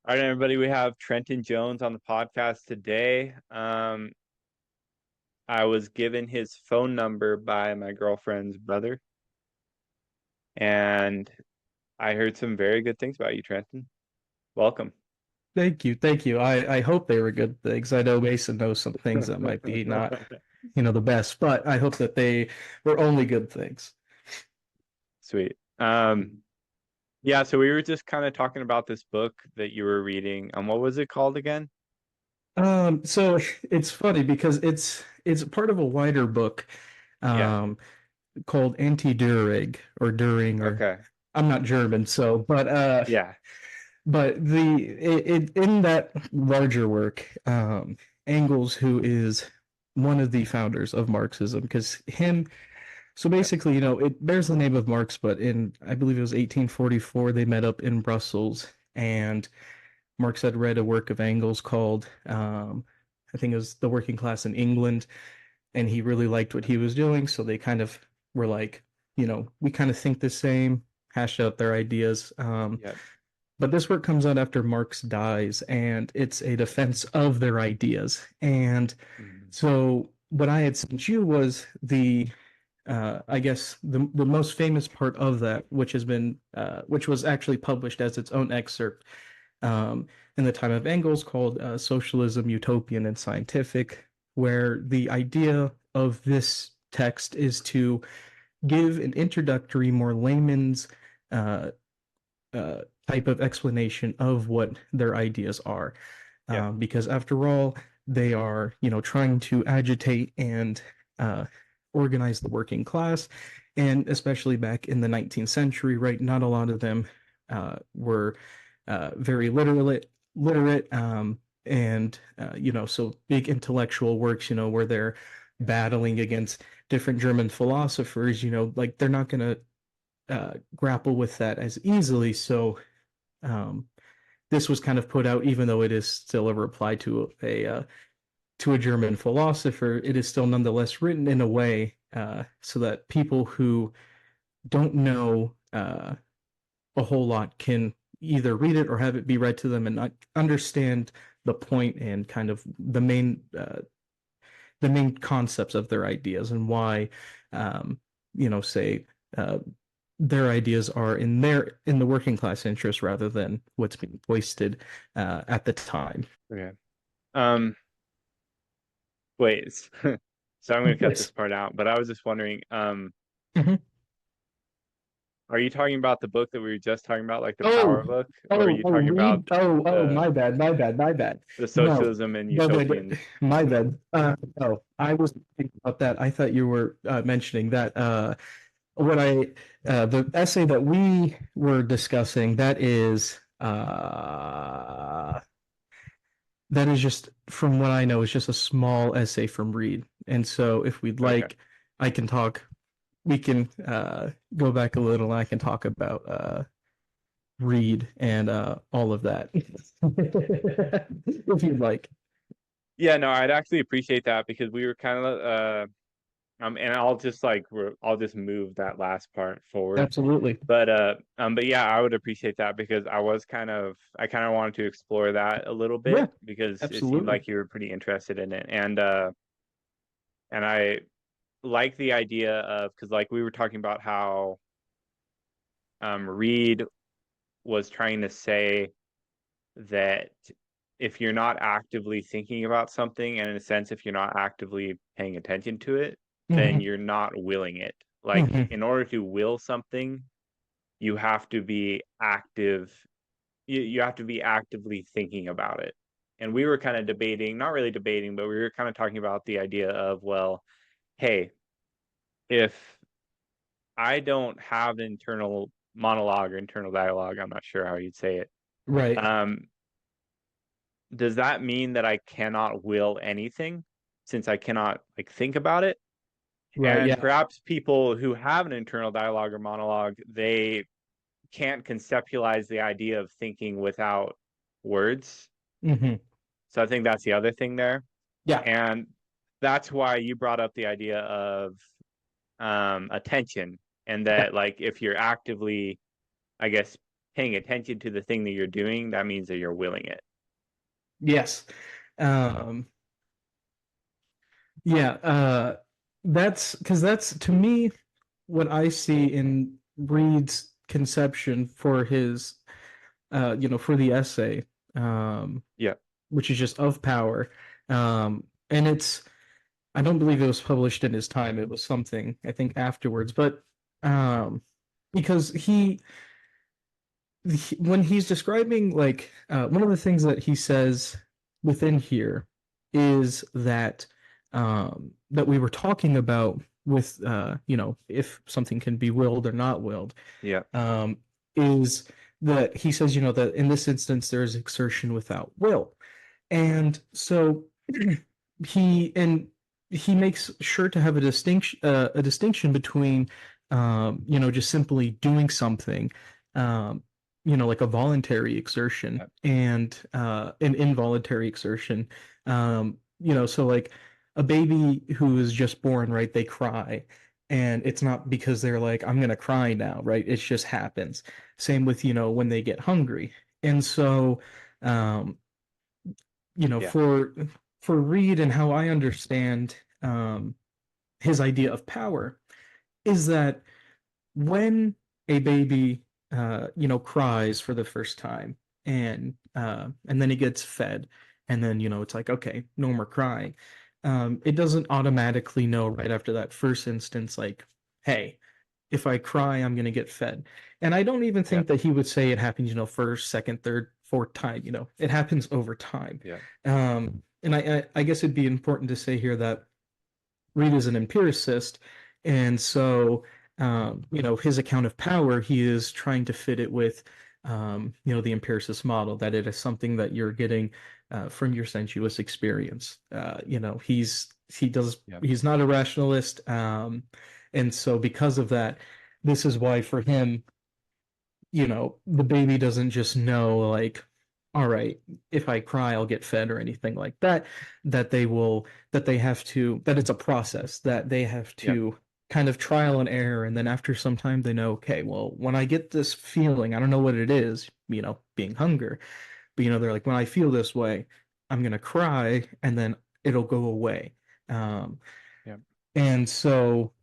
All right, everybody, we have Trenton Jones on the podcast today. I was given his phone number by my girlfriend's brother, and I heard some very good things about you, Trenton. Welcome. Thank you. Thank you. I hope they were good things. I know Mason knows some things that might be not, the best, but I hope that they were only good things. Sweet. Yeah, so we were just kind of talking about this book that you were reading. What was it called again? So it's funny because it's part of a wider book, Yeah. um, called Anti-Dühring or Dühring or Okay. I'm not German, so Yeah. but in that larger work, Engels, who is one of the founders of Marxism, because him. So Yep. basically, it bears the name of Marx, but I believe it was 1844, they met up in Brussels, and Marx had read a work of Engels called, I think it was The Working Class in England, and he really liked what he was doing. So they kind of were like, we kind of think the same, hashed out their ideas. Yep. But this work comes out after Marx dies, and it's a defense of their ideas. And Mhm. so what I had sent you was I guess the most famous part of that, which was actually published as its own excerpt um, in the time of Engels, called Socialism, Utopian and Scientific, where the idea of this text is to give an introductory, more layman's uh, type of explanation of what their ideas are, Yep. because after all, they are, trying to agitate and uh, organize the working class, and especially back in the 19th century, right? Not a lot of them were very literate, and so big intellectual works, where they're battling against different German philosophers, like they're not going to grapple with that as easily. So um, this was kind of put out, even though it is still a reply to a German philosopher. It is still nonetheless written in a way so that people who don't know a whole lot can either read it or have it be read to them and not understand the point and kind of the main concepts of their ideas and why, say uh, their ideas are in the working class interest rather than what's being wasted at the time. Okay. Um, Wait. So I'm going to cut this Yes. part out, but I was just wondering, Mhm. are you talking about the book that we were just talking about, like the Oh, power book, or are you talking about the my bad, my bad, my bad. the No, socialism and no, utopian? my bad. No, I was thinking about that. I thought you were mentioning that what I the essay that we were discussing, that is just, from what I know, is just a small essay from Reed. And so if we'd Okay. like, I can talk, we can go back a little and I can talk about Reed and all of that. If you'd like. Yeah, no, I'd actually appreciate that because we were kind of and I'll just move that last part forward. Absolutely. But yeah, I would appreciate that because I kind of wanted to explore that a little Yeah, bit because it seemed absolutely. like you were pretty interested in it. And I like the idea of, because like we were talking about how Reed was trying to say that if you're not actively thinking about something, and in a sense, if you're not actively paying attention to it, then Hmm. you're not willing it. Like, Hmm. in order to will something, you have to be active. You have to be actively thinking about it. And we were kind of debating, not really debating, but we were kind of talking about the idea of, well, hey, if I don't have internal monologue or internal dialogue, I'm not sure how you'd say it. Right. Um, does that mean that I cannot will anything since I cannot like think about it? Right. And Yeah. perhaps people who have an internal dialogue or monologue, they can't conceptualize the idea of thinking without words. Hmm. So I think that's the other thing there. Yeah. And that's why you brought up the idea of attention, and Yeah. that like if you're actively, I guess, paying attention to the thing that you're doing, that means that you're willing it. Yes. Um, yeah, that's because that's to me what I see in Reed's conception for his for the essay, um, Yeah. which is just of power. And I don't believe it was published in his time. It was something I think afterwards, but um, because when he's describing like one of the things that he says within here is that that we were talking about with if something can be willed or not willed, Yeah. um, is that he says that in this instance there is exertion without will, and so he he makes sure to have a distinction between just simply doing something, um, like a voluntary exertion Yeah. and an involuntary exertion. So like a baby who is just born, right? They cry, and it's not because they're like, I'm gonna cry now, right? It just happens. Same with when they get hungry, and so um, Yeah. for Reed and how I understand his idea of power is that when a baby cries for the first time and then it gets fed and then it's like okay, no more crying. It doesn't automatically know right after that first instance like, hey, if I cry I'm going to get fed. And I don't even Yeah. think that he would say it happens first, second, third, fourth time. It happens over time. Yeah. And I guess it'd be important to say here that Reed is an empiricist, and so his account of power, he is trying to fit it with the empiricist model that it is something that you're getting from your sensuous experience. Yeah. He's not a rationalist, and so because of that, this is why for him, the baby doesn't just know like, all right, if I cry, I'll get fed or anything like that, that they have to, that it's a process that they have Yeah. to kind of trial and error. And then after some time, they know, okay, well, when I get this feeling, I don't know what it is, being hunger, but, they're like, when I feel this way, I'm going to cry and then it'll go away. Um, Yeah. and so,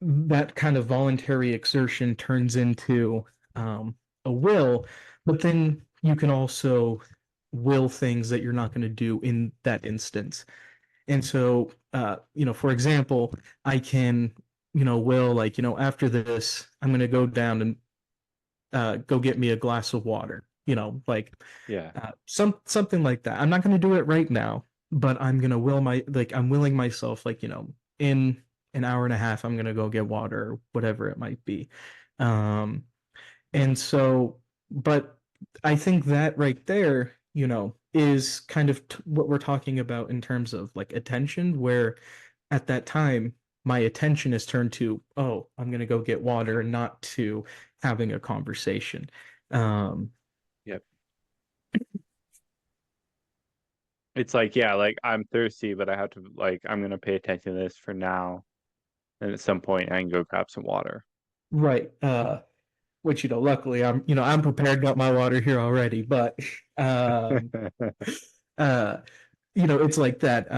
that kind of voluntary exertion turns into a will, but then you can also will things that you're not going to do in that instance. And so, for example, I can, will like, after this, I'm going to go down and go get me a glass of water, like Yeah. something like that. I'm not going to do it right now, but I'm going to I'm willing myself, like, in an hour and a half, I'm going to go get water or whatever it might be. Um, and so, but I think that right there, is kind of what we're talking about in terms of like attention, where at that time, my attention is turned to, oh, I'm going to go get water and not to having a conversation. Um, Yeah. It's like, yeah, like I'm thirsty, but I have to like I'm gonna pay attention to this for now. And at some point I can go grab some water. right. Which, luckily I'm prepared, got my water here already, but, um, uh, it's like that,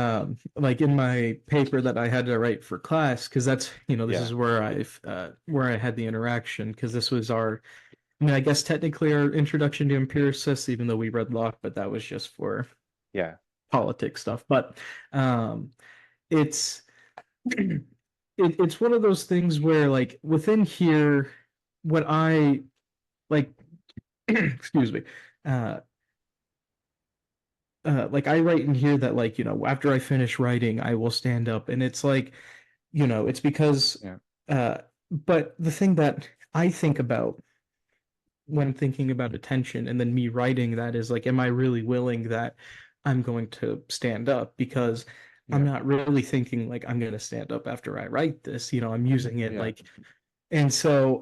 like in my paper that I had to write for class, because that's, this Yeah. is where I had the interaction, because this was I mean, I guess technically our introduction to empiricists, even though we read Locke, but that was just for Yeah. politics stuff. But um, it's it's one of those things where like within here, what I like, excuse me, uh, like I write in here that like after I finish writing, I will stand up, and it's like it's because Yeah. uh, but the thing that I think about when thinking about attention and then me writing that is like, am I really willing that I'm going to stand up? Because I'm Yeah. not really thinking like I'm going to stand up after I write this, I'm using it Yeah. like, and so,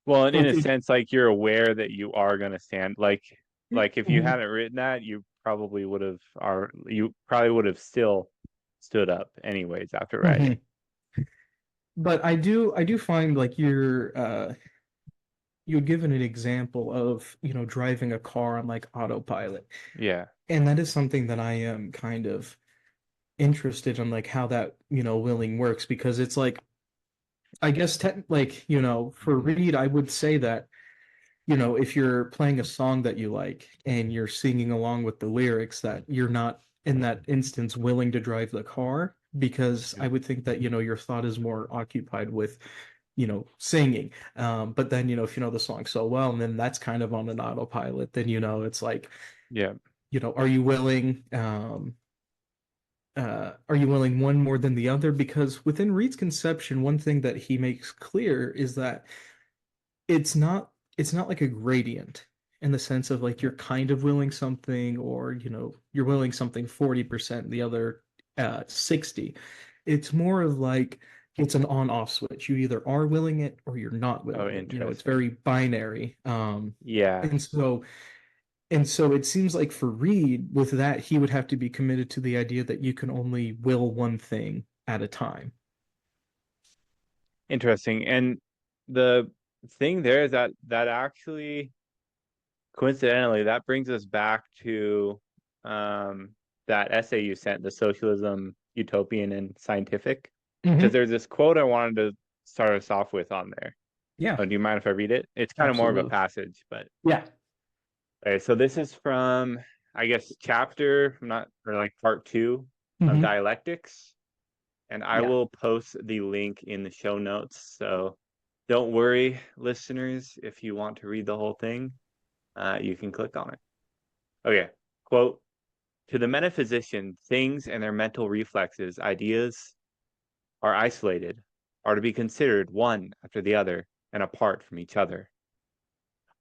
Well, and in like, a sense, like you're aware that you are gonna stand like if you hadn't written that, you probably would have still stood up anyways after Mhm. writing. But I do find like you had given an example of, driving a car on like autopilot. Yeah. And that is something that I am kind of interested in, like how that, willing works, because it's like, I guess, like, for Mhm. Reed, I would say that, if you're playing a song that you like and you're singing along with the lyrics, that you're not in that instance willing to drive the car, because I would think that, your thought is more occupied with, singing. But then, if you know the song so well, and then that's kind of on an autopilot, then, it's like, Yeah. are you willing, are you willing one more than the other? Because within Reed's conception, one thing that he makes clear is that it's not it's not like a gradient, in the sense of like you're kind of willing something, or you're willing something 40%, the other 60. It's more of like it's an on-off switch. You either are willing it or you're not Oh, willing it. It's interesting. very binary. Yeah. And so it seems like for Reed, with that, he would have to be committed to the idea that you can only will one thing at a time. Interesting. And the thing there is that actually coincidentally that brings us back to um that essay you sent, the Socialism, Utopian and Scientific. Because Hmm. there's this quote I wanted to start us off with on there. Yeah, Oh, do you mind if I read it? It's kind of more of a absolutely. passage, but Yeah. okay, so this is from, I guess, chapter, I'm not, or like part two of Hmm. dialectics. And I Yeah. will post the link in the show notes. So don't worry, listeners, if you want to read the whole thing, you can click on it. Okay, quote, to the metaphysician, things and their mental reflexes, ideas, are isolated, are to be considered one after the other and apart from each other.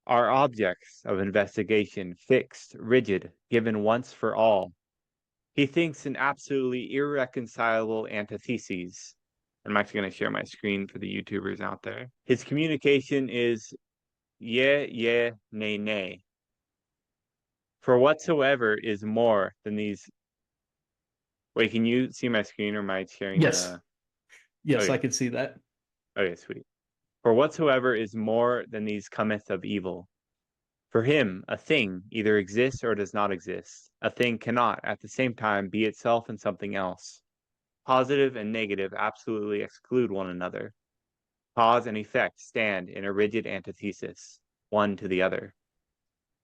Are objects of investigation fixed, rigid, given once for all. He thinks in absolutely irreconcilable antitheses. I'm actually going to share my screen for the YouTubers out there. His communication is yeah, nay, nay. For whatsoever is more than these. Wait, can you see my screen, or am I sharing Yes. the. Yes, I Okay, could see that. okay, sweet. For whatsoever is more than these cometh of evil. For him, a thing either exists or does not exist. A thing cannot, at the same time, be itself and something else. Positive and negative absolutely exclude one another. Cause and effect stand in a rigid antithesis, one to the other.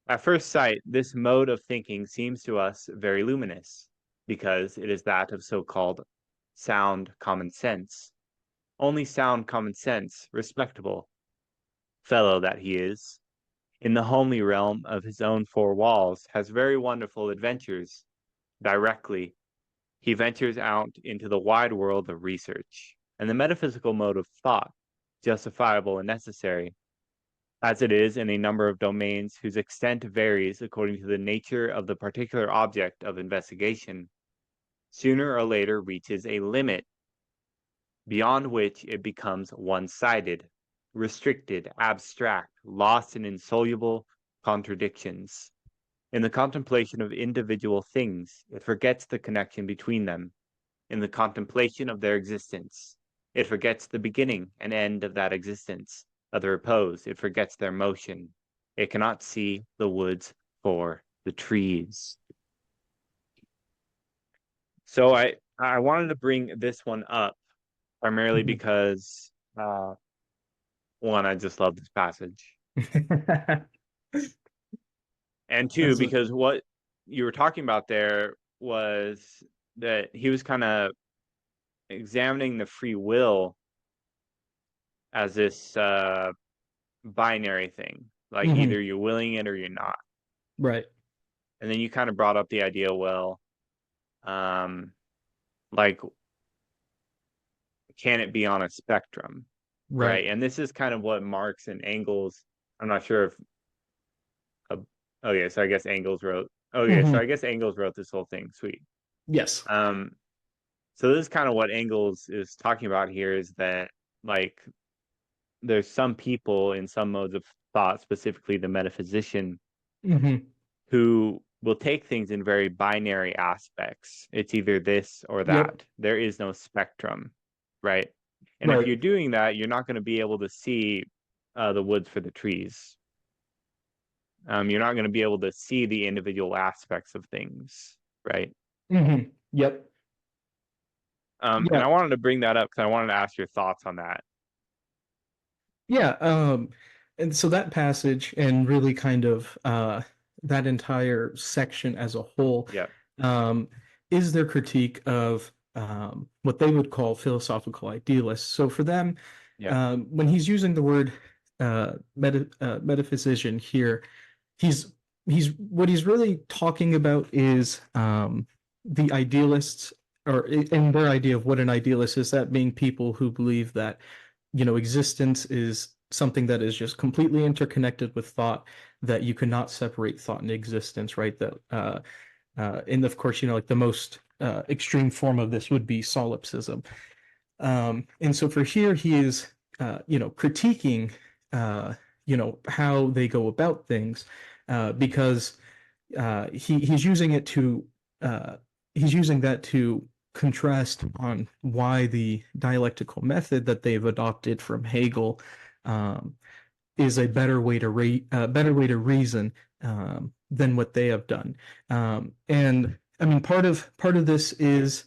At first sight, this mode of thinking seems to us very luminous, because it is that of so-called sound common sense. Only sound common sense, respectable fellow that he is, in the homely realm of his own four walls, has very wonderful adventures. Directly, he ventures out into the wide world of research, and the metaphysical mode of thought, justifiable and necessary, as it is in a number of domains whose extent varies according to the nature of the particular object of investigation, sooner or later reaches a limit beyond which it becomes one-sided, restricted, abstract, lost in insoluble contradictions. In the contemplation of individual things, it forgets the connection between them. In the contemplation of their existence, it forgets the beginning and end of that existence, of the repose. It forgets their motion. It cannot see the woods for the trees. So I wanted to bring this one up primarily Mhm. because one, I just love this passage, and two, That's a, because what you were talking about there was that he was kind of examining the free will as this binary thing, like Mhm. either you're willing it or you're not. Right. And then you kind of brought up the idea, well, um, like, can it be on a spectrum, Right. right? And this is kind of what Marx and Engels. I'm not sure if. Uh, okay, so I guess Engels wrote. Okay, so Hmm. I guess Engels wrote this whole thing. Sweet. Yes. Um, so this is kind of what Engels is talking about here, is that like there's some people in some modes of thought, specifically the metaphysician, Hmm. who will take things in very binary aspects. It's either this or Yep. that. There is no spectrum, right? And if Right. you're doing that, you're not going to be able to see the woods for the trees. You're not going to be able to see the individual aspects of things, right? Yep. And Yeah. I wanted to bring that up because I wanted to ask your thoughts on that. Yeah. And so that passage and really kind of that entire section as a whole Yeah, um, is their critique of what they would call philosophical idealists. So for them, yeah, when he's using the word metaphysician here, he's what he's really talking about is the idealists, or in their idea of what an idealist is, that being people who believe that existence is something that is just completely interconnected with thought, that you cannot separate thought and existence, right? That and of course, like the most extreme form of this would be solipsism. And so for here, he is, critiquing, how they go about things, because he's using it to, uh, he's using that to contrast on why the dialectical method that they've adopted from Hegel um, is a better way to reason than what they have done. And I mean, part of this is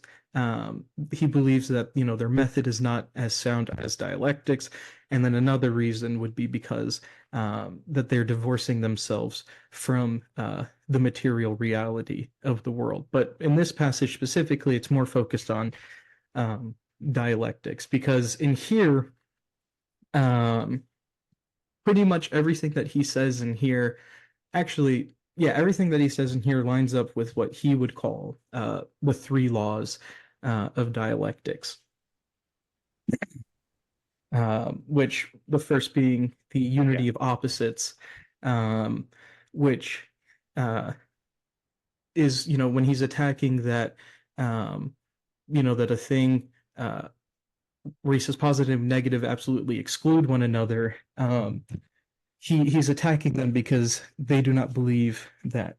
he believes that their method is not as sound as dialectics, and then another reason would be because that they're divorcing themselves from the material reality of the world. But in this passage specifically, it's more focused on um, dialectics, because in here, um, pretty much everything that he says in here, actually, yeah, everything that he says in here lines up with what he would call the three laws of dialectics, which the first being the yeah. unity of opposites, um, which uh, is, when he's attacking that, um, that a thing where he says positive and negative absolutely exclude one another. He's attacking them because they do not believe that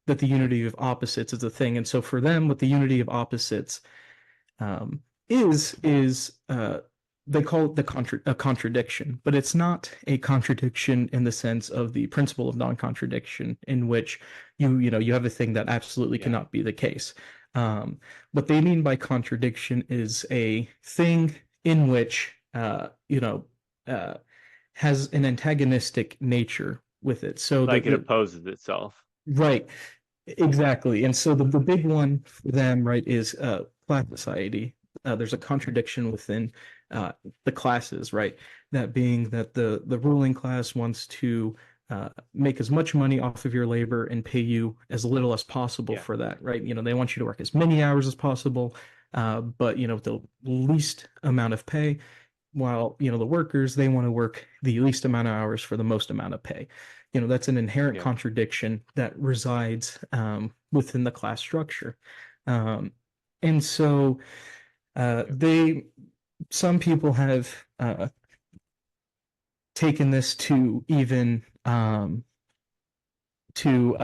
that the unity of opposites is a thing, and so for them, what the unity of opposites um, is they call it a contradiction, but it's not a contradiction in the sense of the principle of non-contradiction, in which you have a thing that absolutely Yeah. cannot be the case. Um, what they mean by contradiction is a thing in which uh, has an antagonistic nature with it. So Like it opposes itself. right, exactly. And so the big one for them, right, is class society. There's a contradiction within the classes, right? That being that the ruling class wants to make as much money off of your labor and pay you as little as possible Yeah, for that, right? They want you to work as many hours as possible, but the least amount of pay, while the workers, they want to work the least amount of hours for the most amount of pay. That's an inherent yeah, contradiction that resides within the class structure. um, and so yeah. they some people have taken this to even to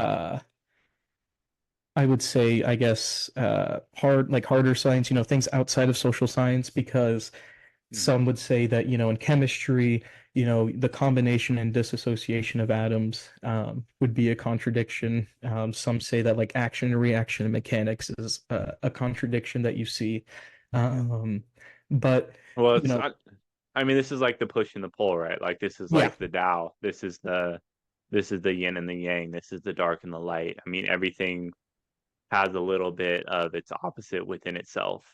I would say, I guess, harder science, things outside of social science, because Mhm. some would say that, in chemistry, the combination and dissociation of atoms would be a contradiction. Some say that like action and reaction in mechanics is a contradiction that you see. Um, but, Well, you it's know, I mean, this is like the push and the pull, right? Like this is yeah, like the Tao. This is the yin and the yang. This is the dark and the light. I mean, everything has a little bit of its opposite within itself.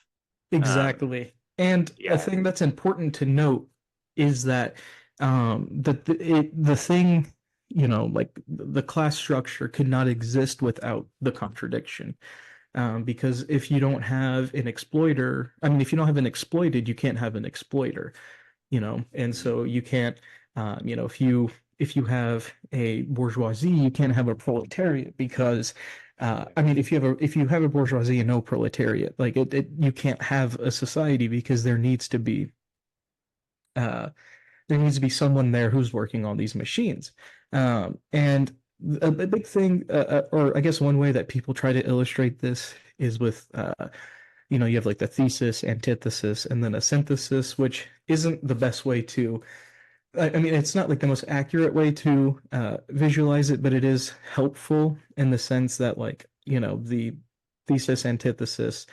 Um, exactly. And a yeah, thing that's important to note is that the thing, like the class structure could not exist without the contradiction. Because if you don't have an exploiter, I mean, if you don't have an exploited, you can't have an exploiter, and mhm, so you can't, if you have a bourgeoisie, you can't have a proletariat, because yeah, I mean, if you have a bourgeoisie and no proletariat, like you can't have a society, because uh, there needs to be someone there who's working on these machines. And a big thing, or I guess one way that people try to illustrate this is with, you have like the thesis, antithesis, and then a synthesis, which isn't the best way to I mean, it's not like the most accurate way to visualize it, but it is helpful in the sense that, like, the thesis antithesis,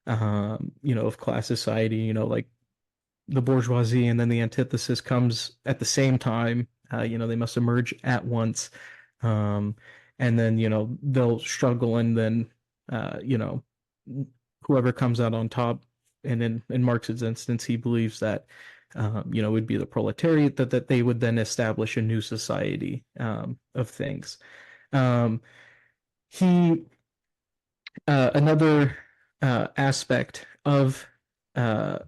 of class society, like the bourgeoisie, and then the antithesis comes at the same time. They must emerge at once. Um, and then, they'll struggle, and then, uh, you know, whoever comes out on top. And in Marx's instance, he believes that, it would be the proletariat that they would then establish a new society of things. Um, he Another aspect of uh,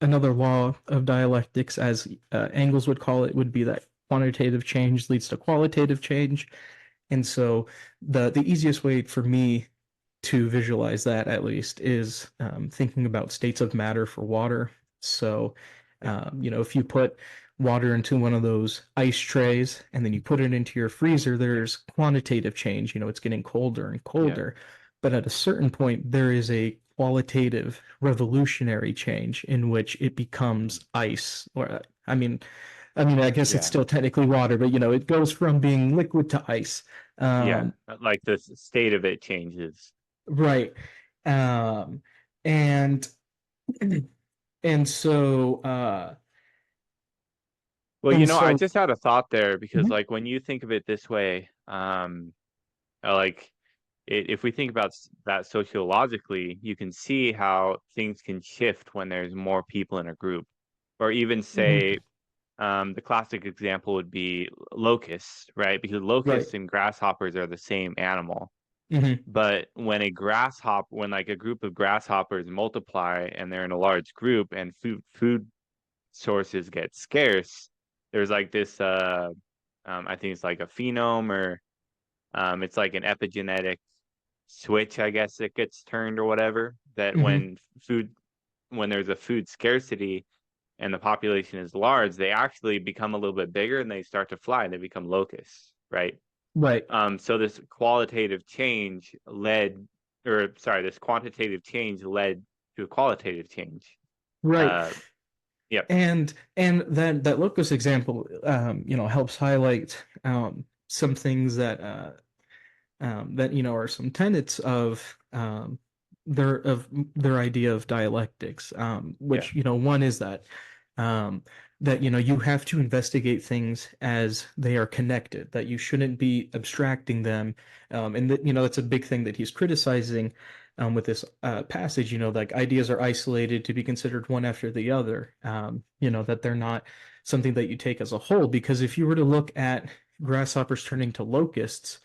another law of dialectics, as Engels would call it, would be that quantitative change leads to qualitative change. And so the easiest way for me to visualize that, at least, is thinking about states of matter for water. So, Yeah. if you put water into one of those ice trays and then you put it into your freezer, there's quantitative change. It's getting colder and Yeah. colder. But at a certain point, there is a qualitative revolutionary change in which it becomes ice. Or, I guess it's Yeah. still technically water, but it goes from being liquid to ice. Yeah. Um, Like the state of it changes. right. Um, and and so Well, and I so just had a thought there because Mhm. like when you think of it this way, like if we think about that sociologically, you can see how things can shift when there's more people in a group. Or even say, Mhm. the classic example would be locusts, right? Because Right. locusts and grasshoppers are the same animal. Hmm. But when like a group of grasshoppers multiply and they're in a large group and food sources get scarce, there's like this I think it's like a phenome, or it's like an epigenetic switch, I guess it gets turned or whatever, that Hmm. when there's a food scarcity and the population is large, they actually become a little bit bigger and they start to fly and they become locusts, right? Right. So this quantitative change led to a qualitative change. Right. Uh, yep, And that locus example, helps highlight some things that are some tenets of their idea of dialectics, yeah, which, one is um, that you have to investigate things as they are connected, that you shouldn't be abstracting them, and that that's a big thing that he's criticizing with this passage. Like, ideas are isolated to be considered one after the other. That they're not something that you take as a whole, because if you were to look at grasshoppers turning to locusts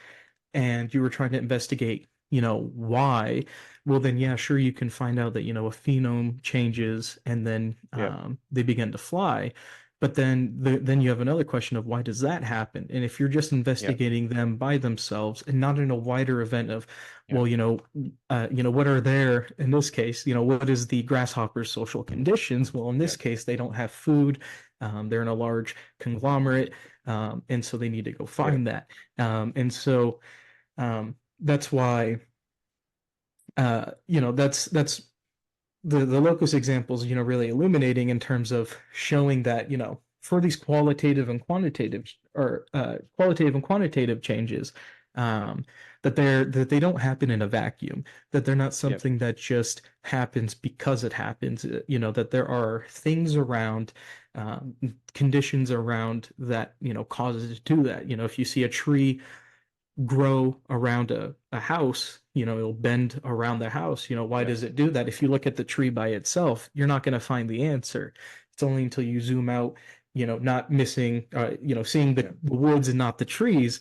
and you were trying to investigate, why, well, then, yeah, sure, you can find out that, a phenome changes and then yeah, they begin to fly. But then you have another question of why does that happen? And if you're just yeah, investigating them by themselves and not in a wider event of, yeah, well, what are their, in this case, what is the grasshopper's social conditions? Well, in yeah, this case, they don't have food. They're in a large conglomerate, and so they need to go yeah, find that. And so that's why that's the locus examples, really illuminating in terms of showing that, for these qualitative and quantitative changes, um, that they don't happen in a vacuum, that they're not yeah, something that just happens because it happens. That there are things around, um, conditions around that, causes it to do that. If you see a tree grow around a house, it'll bend around the house. Why yeah, does it do that? If you look at the tree by itself, you're not going to find the answer. It's only until you zoom out, not missing, seeing yeah, the woods and not the trees,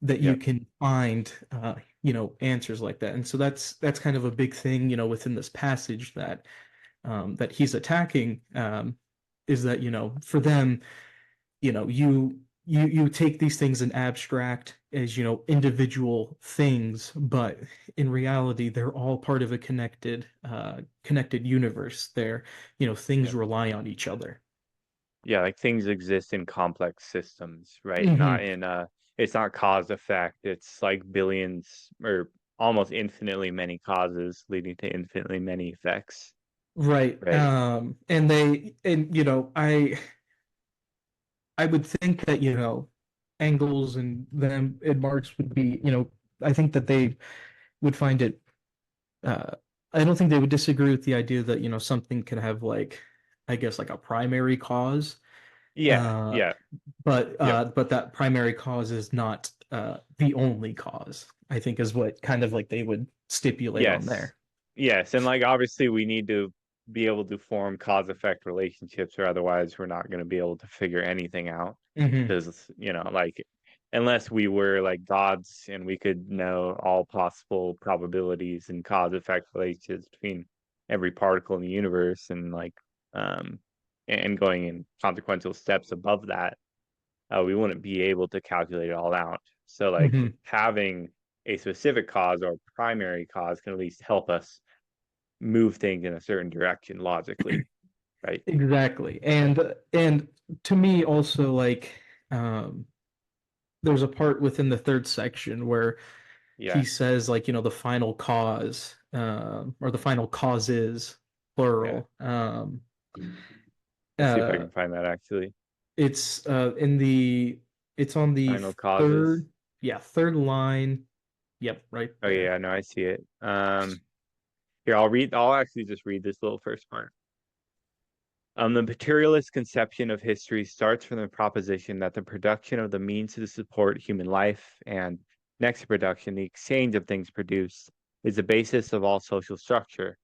that yeah, you can find, answers like that. And so that's kind of a big thing, within this passage that he's attacking, is that, for them, you take these things in abstract as individual things, but in reality they're all part of a connected universe. Things yeah. rely on each other. Yeah, like things exist in complex systems, right? Hmm. Not in it's not cause effect. It's like billions or almost infinitely many causes leading to infinitely many effects, Right. right? And I I would think that, Engels and them and Marx would be, I think that they would find it uh I don't think they would disagree with the idea that, something can have like, I guess, like a primary cause. Yeah, Uh yeah, but yep. that primary cause is not the only cause, I think, is what kind of like they would stipulate on Yes. there. Yes. And like obviously we need to be able to form cause effect relationships or otherwise we're not going to be able to figure anything out. Hmm. Because, like unless we were like gods and we could know all possible probabilities and cause effect relationships between every particle in the universe and um and going in consequential steps above that, we wouldn't be able to calculate it all out. So like Hmm. having a specific cause or primary cause can at least help us move things in a certain direction logically, right? Exactly. And to me also, like, there's a part within the third section where he Yeah, says, like, the final cause, or the final causes, yeah. plural. Let's see if I Uh can find that actually. it's in the it's on the Final causes. third, yeah, third line. Yep, right Oh there. yeah, no, I see it. Here I'll actually just read this little first part. The materialist conception of history starts from the proposition that the production of the means to support human life and next production, the exchange of things produced, is the basis of all social structure.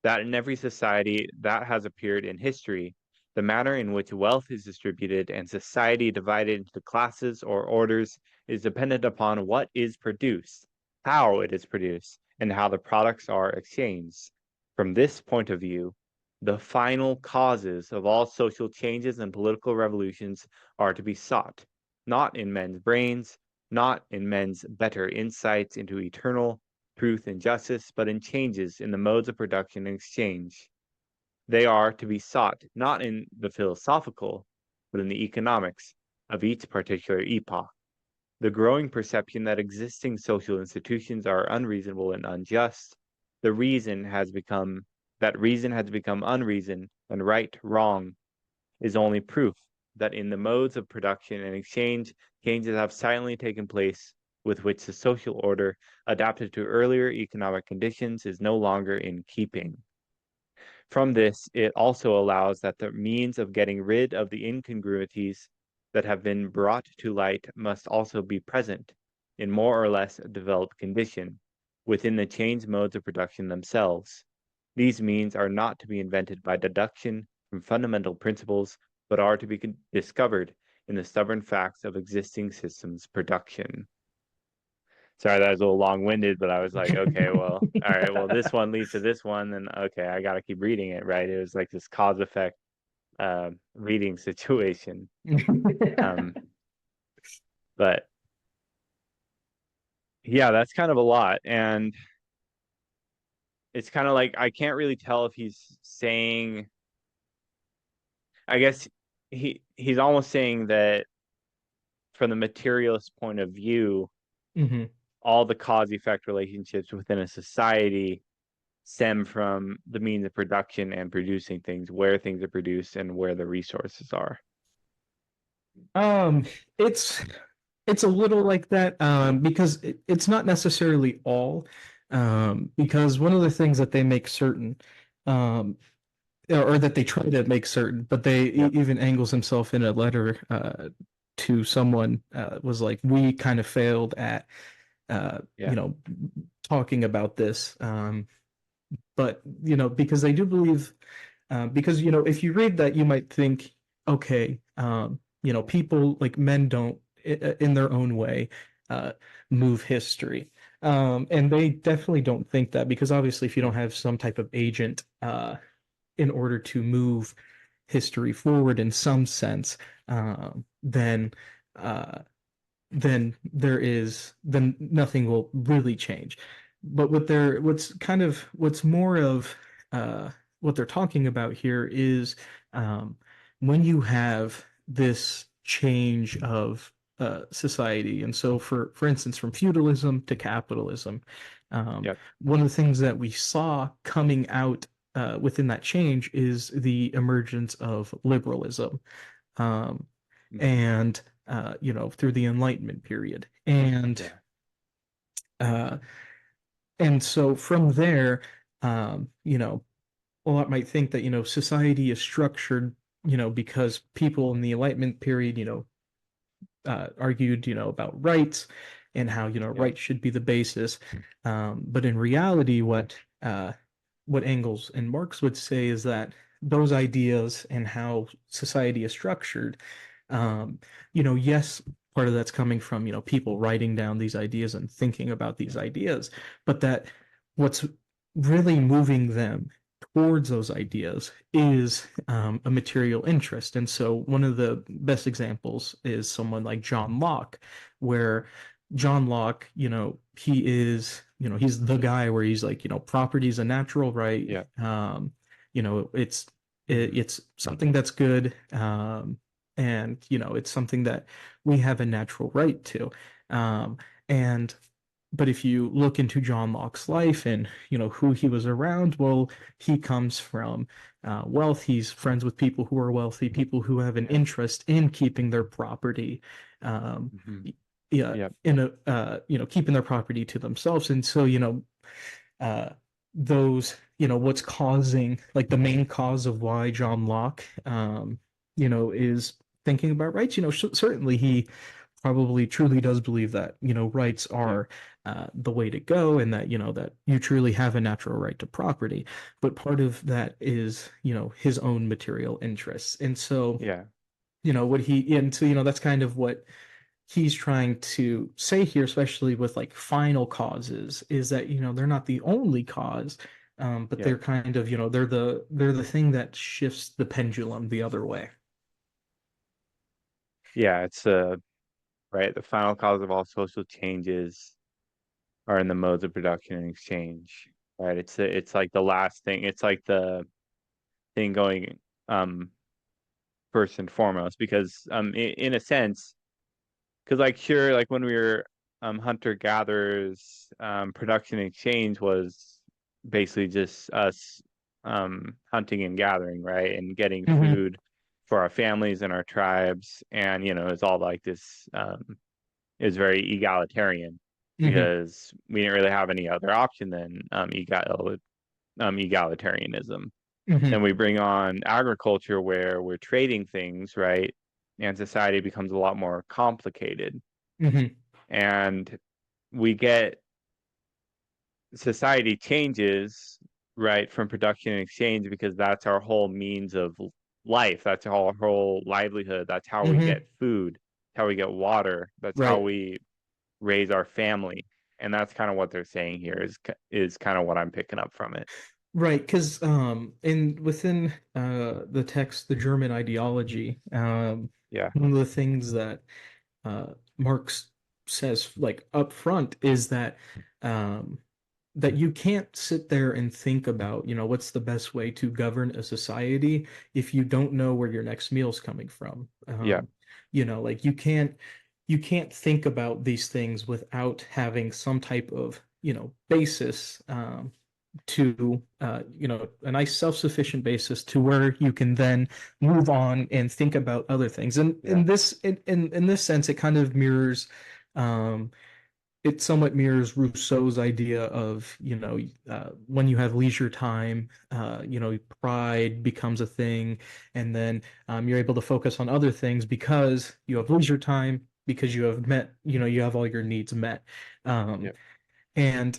That in every society that has appeared in history, the manner in which wealth is distributed and society divided into classes or orders is dependent upon what is produced, how it is produced, and how the products are exchanged. From this point of view, the final causes of all social changes and political revolutions are to be sought, not in men's brains, not in men's better insights into eternal truth and justice, but in changes in the modes of production and exchange. They are to be sought not in the philosophical, but in the economics of each particular epoch. The growing perception that existing social institutions are unreasonable and unjust, the reason has become that reason has become unreason and right wrong is only proof that in the modes of production and exchange, changes have silently taken place with which the social order, adapted to earlier economic conditions, is no longer in keeping. From this, it also allows that the means of getting rid of the incongruities that have been brought to light must also be present in more or less developed condition within the changed modes of production themselves. These means are not to be invented by deduction from fundamental principles, but are to be discovered in the stubborn facts of existing systems production. Sorry, that was a little long-winded, but I was like, okay, well, all right, well, this one leads to this one, then okay, I gotta keep reading it, right? It was like this cause effect reading situation. Um, but yeah, that's kind of a lot. And it's kind of like I can't really tell if he's saying, I guess he's almost saying that from the materialist point of view, Hmm. all the cause effect relationships within a society stem from the means of production and producing things, where things are produced and where the resources are. Um, it's it's a little like that, because it's not necessarily all, because one of the things that they make certain, um, or that they try to make certain, but Yep. even Engels himself in a letter to someone was like, we kind of failed at uh, you Yeah. know talking about this, but because I do believe, because if you read that, you might think, okay, people, like, men don't, in their own way, uh, move history. And they definitely don't think that, because obviously if you don't have some type of agent in order to move history forward in some sense, then uh, then nothing will really change. But what's more of what they're talking about here is, um, when you have this change of society, and so for instance, from feudalism to capitalism, Yep. one of the things that we saw coming out within that change is the emergence of liberalism. Um, Hmm. and through the Enlightenment period. And Yeah. uh, and so from there, a lot might think that, society is structured, because people in the Enlightenment period, argued, about rights and how, Yeah. rights should be the basis. But in reality, what Engels and Marx would say is that those ideas and how society is structured, um, yes, part of that's coming from, people writing down these ideas and thinking about these ideas, but that what's really moving them towards those ideas is a material interest. And so one of the best examples is someone like John Locke, where John Locke, he's the guy where he's like, property is a natural right. Yeah. It's Hmm. it's something that's good, and it's something that we have a natural right to. Um, and but if you look into John Locke's life and who he was around, well, he comes from wealth. He's friends with people who are wealthy, people who have an Yeah. interest in keeping their property, um, Hmm. yeah, Yeah. in a keeping their property to themselves. And so uh, those what's causing, like, the main cause of why John Locke is thinking about rights. Certainly he probably truly does believe that rights Yeah. are the way to go, and that that you truly have a natural right to property. But part of that is his own material interests. And so Yeah. what he and so that's kind of what he's trying to say here, especially with like final causes, is that they're not the only cause, but Yeah. they're kind of they're the thing that shifts the pendulum the other way. Yeah. It's right. The final cause of all social changes are in the modes of production and exchange. Right. It's like the last thing. It's like the thing going um first and foremost because in a sense, because like sure, like when we were hunter gatherers, production and exchange was basically just us hunting and gathering, right, and getting Hmm. food for our families and our tribes, and it's all like this. It was very egalitarian Hmm. because we didn't really have any other option than egalitarianism. Hmm. Then we bring on agriculture where we're trading things, right? And society becomes a lot more complicated. Hmm. And we get society changes, right, from production and exchange because that's our whole means of life. That's our whole livelihood. That's how we Hmm. get food, how we get water. That's how Right. we raise our family. And that's kind of what they're saying here is kind of what I'm picking up from it. Right, because in within the text, the German ideology, Yeah. one of the things that Marx says, like, up front, is that um, that you can't sit there and think about, what's the best way to govern a society if you don't know where your next meal's coming from. Yeah. Like, you can't think about these things without having some type of, basis, to a nice self-sufficient basis to where you can then move on and think about other things. And Yeah. in this sense, it kind of mirrors, um, it somewhat mirrors Rousseau's idea of, when you have leisure time, pride becomes a thing, and then you're able to focus on other things because you have leisure time, because you have all your needs met. Um, Yeah. and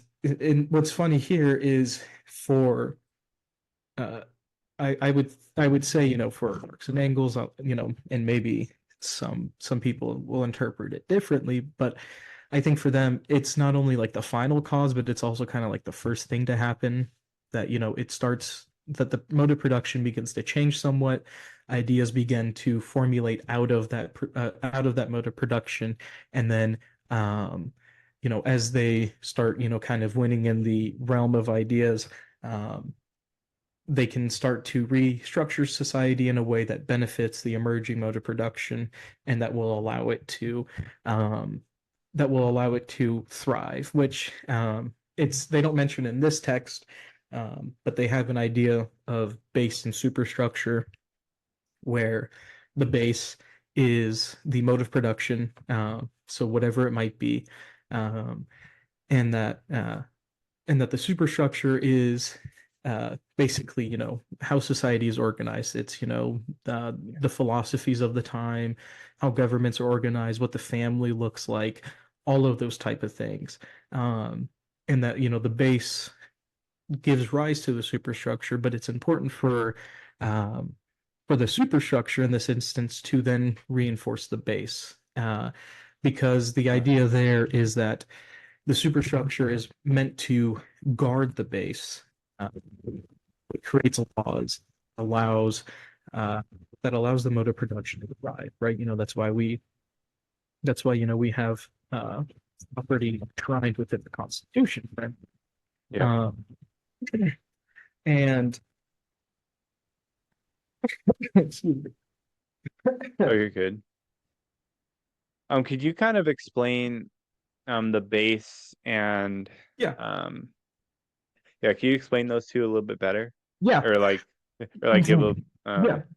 what's funny here is, for uh, I would say, for Marx and Engels, and maybe some people will interpret it differently, but I think for them, it's not only like the final cause, but it's also kind of like the first thing to happen, that, it starts, that the mode of production begins to change somewhat. Ideas begin to formulate out of that mode of production. And then, as they start, kind of winning in the realm of ideas, um, they can start to restructure society in a way that benefits the emerging mode of production, and um, that will allow it to thrive. Which, it's they don't mention in this text, but they have an idea of base and superstructure, where the base is the mode of production, so whatever it might be, um, and that the superstructure is basically, how society is organized. It's, Yeah. the philosophies of the time, how governments are organized, what the family looks like, all of those type of things. Um, and that, the base gives rise to the superstructure, but it's important um, for the superstructure in this instance to then reinforce the base. Because the Huh. idea there is that the superstructure is meant to guard the base. Uh, it creates laws, allows uh, that allows the mode of production to thrive, right? That's why we have property enshrined within the Constitution, right? Yep. Um, and excuse me. Oh, you're good. Could you kind of explain the base and Yeah, um yeah, can you explain those two a little bit better? yeah, Or like give a yeah. or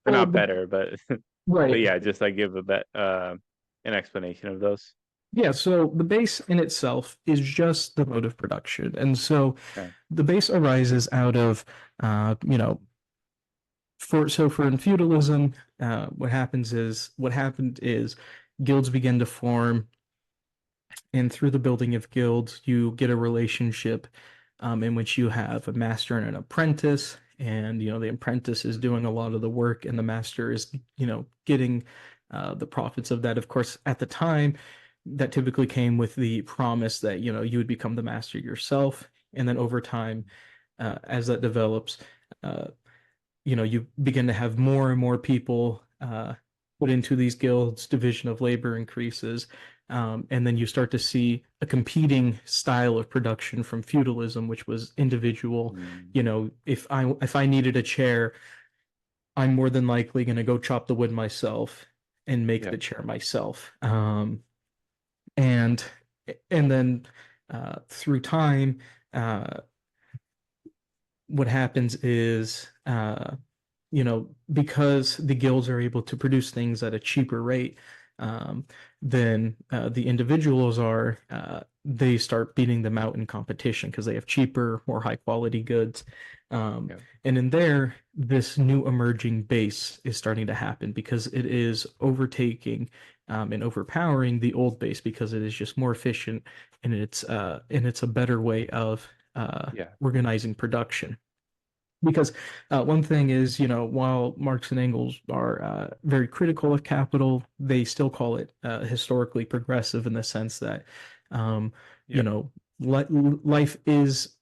Well, not better, but but right. yeah, just like give a an explanation of those. Yeah, so the base in itself is just the mode of production. And so Okay. the base arises out of, you know, for in feudalism, what happened is guilds begin to form, and through the building of guilds, you get a relationship in which you have a master and an apprentice, and the apprentice is doing a lot of the work, and the master is getting the profits of that. Of course, at the time, that typically came with the promise that you would become the master yourself, and then over time, as that develops, uh, you begin to have more and more people put into these guilds, division of labor increases, and then you start to see a competing style of production from feudalism, which was individual. Mm, If I needed a chair, I'm more than likely going to go chop the wood myself and make the yep. chair myself. And and then through time, uh, what happens is because the guilds are able to produce things at a cheaper rate um, than the individuals are, they start beating them out in competition because they have cheaper, more high quality goods. Um, Yep. and in there, this new emerging base is starting to happen because it is overtaking and overpowering the old base because it is just more efficient and it's a better way of Yeah. organizing production. Because one thing is, while Marx and Engels are very critical of capital, they still call it historically progressive in the sense that, um, you Yep. know, li life is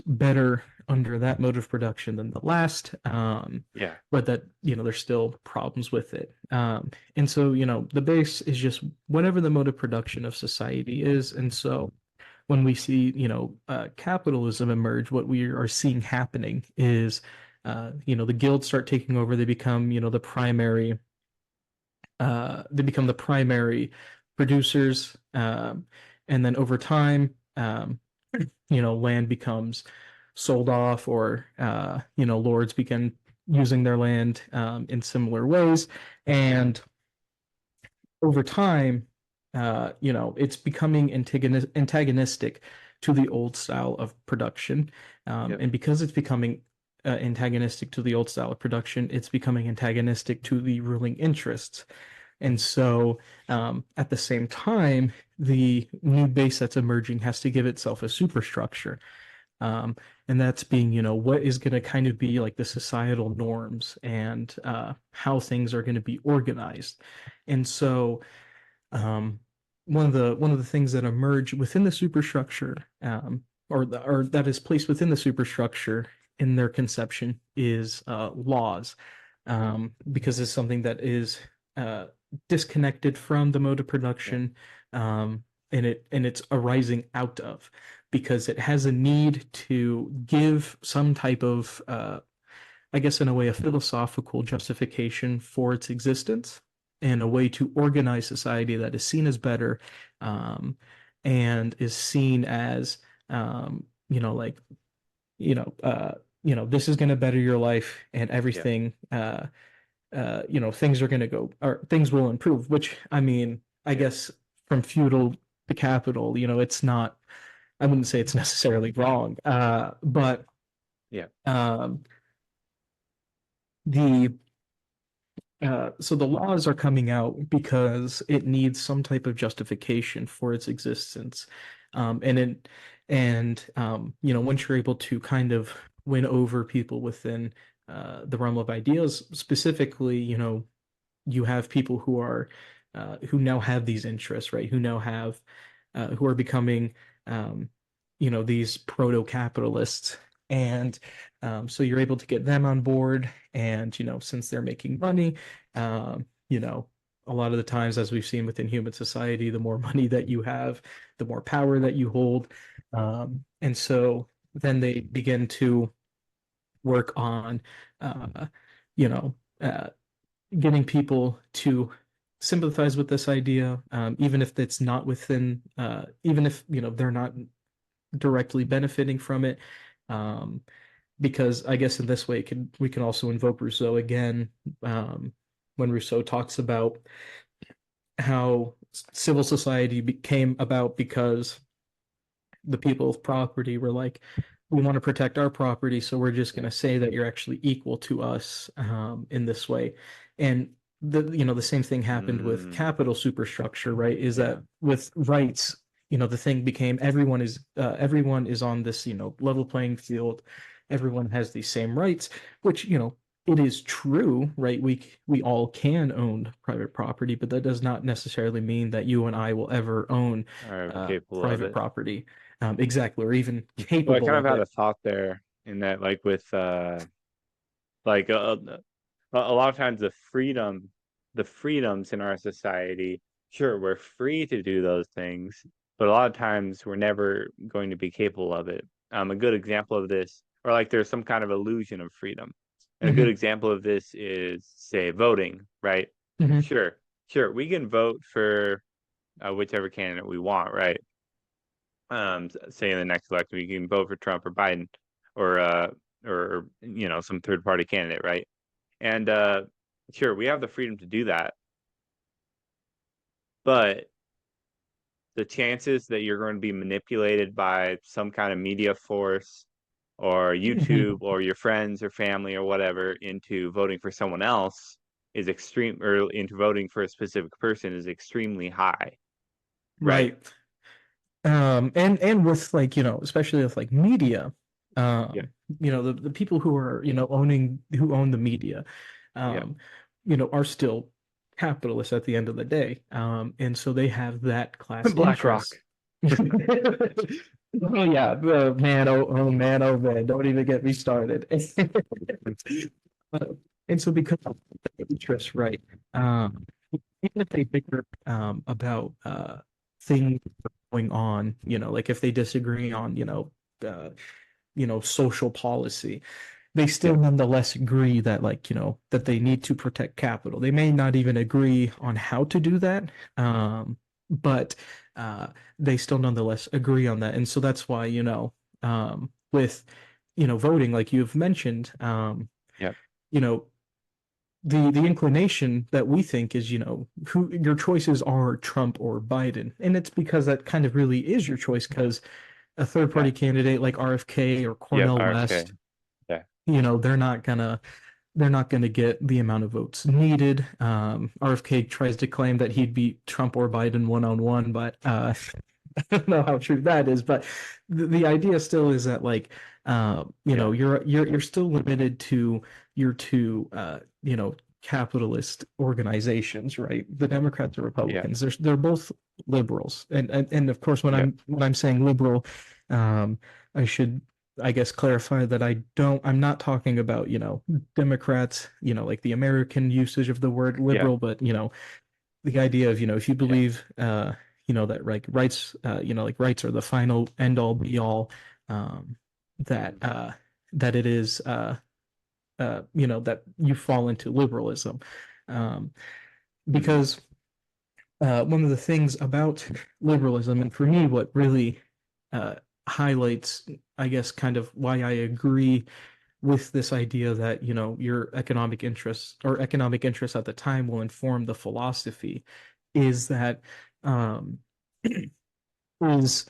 better under that mode of production than the last, Yeah. but that, there's still problems with it. And so, the base is just whatever the mode of production of society is. And so, when we see, capitalism emerge, what we are seeing happening is, the guilds start taking over. They become the primary producers, and then over time, land becomes sold off, or lords begin using their land in similar ways, and over time, it's becoming antagonistic to the old style of production. Yep. And because it's becoming antagonistic to the old style of production, it's becoming antagonistic to the ruling interests. And so, at the same time, the new base that's emerging has to give itself a superstructure. Um, and that's being, what is going to kind of be like the societal norms and how things are going to be organized. And so, um, one of the things that emerge within the superstructure, or that is placed within the superstructure in their conception, is laws, because it's something that is uh, disconnected from the mode of Yep. production, and it's arising out of because it has a need to give some type of I guess in a way, a philosophical justification for its existence and a way to organize society that is seen as better, um, and is seen as, like, you know, uh, this is going to better your life and Yep. everything. things are going to go, or things will improve, which I mean, I Yeah. guess from feudal to capital, it's not, I wouldn't say it's necessarily wrong, but Yeah. um, the so the laws are coming out because it needs some type of justification for its existence. And it and once you're able to kind of win over people within the realm of ideas, specifically, you have people who now have these interests, right? Who are becoming these proto-capitalists. And so you're able to get them on board. And, since they're making money, a lot of the times, as we've seen within human society, the more money that you have, the more power that you hold. And so then they begin to work on, uh, you know, uh, getting people to sympathize with this idea, even if it's not within, even if, they're not directly benefiting from it. Um, because I guess in this way we can also invoke Rousseau again, when Rousseau talks about how civil society came about because the people of property were like, we want to protect our property, so we're just going Yeah. to say that you're actually equal to us, in this way. And the same thing happened with Mm, capital superstructure, right? Is yeah. that with rights, the thing became everyone is on this, level playing field. Everyone has these same rights, which, it is true, right? We all can own private property, but that does not necessarily mean that you and I will ever own Are capable of private it. property, exactly, or even Well, I capable kind of of had a it. thought there in that, like with like a lot of times the freedoms in our society, sure, we're free to do those things, but a lot of times we're never going to be capable of it. A good example of this, or like there's some kind of illusion of freedom. And a good Hmm. example of this is, say, voting, right? Hmm. Sure, sure, we can vote for whichever candidate we want, right? Say in the next election, we can vote for Trump or Biden or some third party candidate, right? And sure, we have the freedom to do that, but the chances that you're going to be manipulated by some kind of media force or YouTube Hmm. or your friends or family or whatever into voting for someone else is extreme, or into voting for a specific person is extremely high, right? Right. And with, like, especially with like media, Yeah, the people who are, who own the media, yeah. um, are still capitalists at the end of the day. And so they have that class BlackRock. interest. Oh yeah, man, oh man, oh man, don't even get me started. Uh, and so because of the interest, right? Even if they bicker about things going on, like if they disagree on, uh, social policy, they still Yeah, nonetheless agree that, like, that they need to protect capital. They may not even agree on how to do that, but uh, they still nonetheless agree on that. And so that's why, with, voting, like you've mentioned, yeah, you know, the inclination that we think is, who your choices are, Trump or Biden. And it's because that kind of really is your choice, because a third yeah, party candidate like RFK or yeah. Cornel RFK. West, Yeah, they're not gonna get the amount of votes needed. RFK tries to claim that he'd beat Trump or Biden one on one, but I don't know how true that is. But the idea still is that, like, yeah, you're still limited to your two capitalist organizations, right? The Democrats or yeah, Republicans. They're both liberals, and of course, when yeah, I'm saying liberal, um, I should, I guess, clarify that I'm not talking about, Democrats, like the American usage of the word yeah, liberal, but, the idea of, if you yeah. believe, that, like, rights, like rights are the final end all be all, that, Mhm. that it is, that you fall into liberalism. Um, Mhm. because one of the things about liberalism, and for me, what really uh, highlights, I guess, kind of why I agree with this idea that, your economic interests at the time will inform the philosophy, is that um, is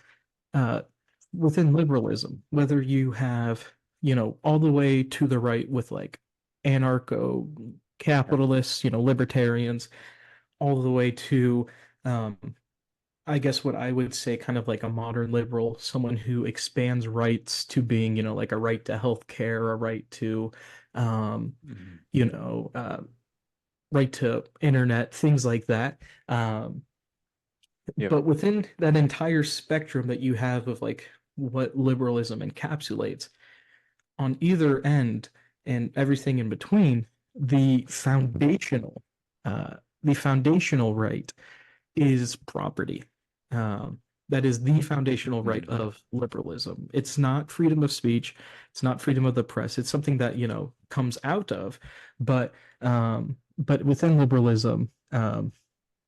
uh, within liberalism, whether you have, all the way to the right with like Yeah. anarcho-capitalists, libertarians, all the way to, um, I guess what I would say kind of like a modern liberal, someone who expands rights to being, like a right to health care, a right to, um, Mhm. you know, uh, right to internet, things like that. Yep. But within that entire spectrum that you have of like what liberalism encapsulates, on either end and everything in between, the foundational, the foundational right is property. That is the foundational right Mhm. of liberalism. It's not freedom of speech. It's not freedom of the press. It's something that, comes out of, but within liberalism,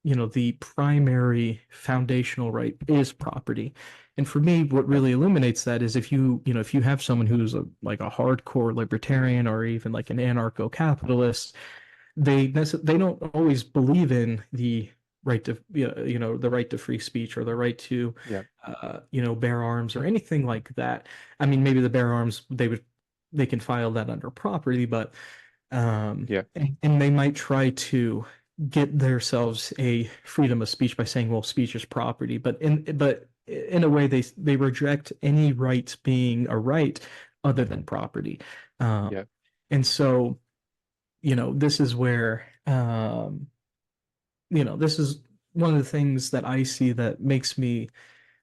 the primary foundational right is property. And for me, what Yep. really illuminates that is if you have someone who's like a hardcore libertarian or even like an anarcho-capitalist, they don't always believe in the right to the right to free speech or the right to Yep. bear arms or anything like that. I mean, maybe the bear arms they can file that under property, but Yep. and they might try to get themselves a freedom of speech by saying, well, speech is property, but in a way they reject any rights being a right other than property. Yep. And so, this is where this is one of the things that I see that makes me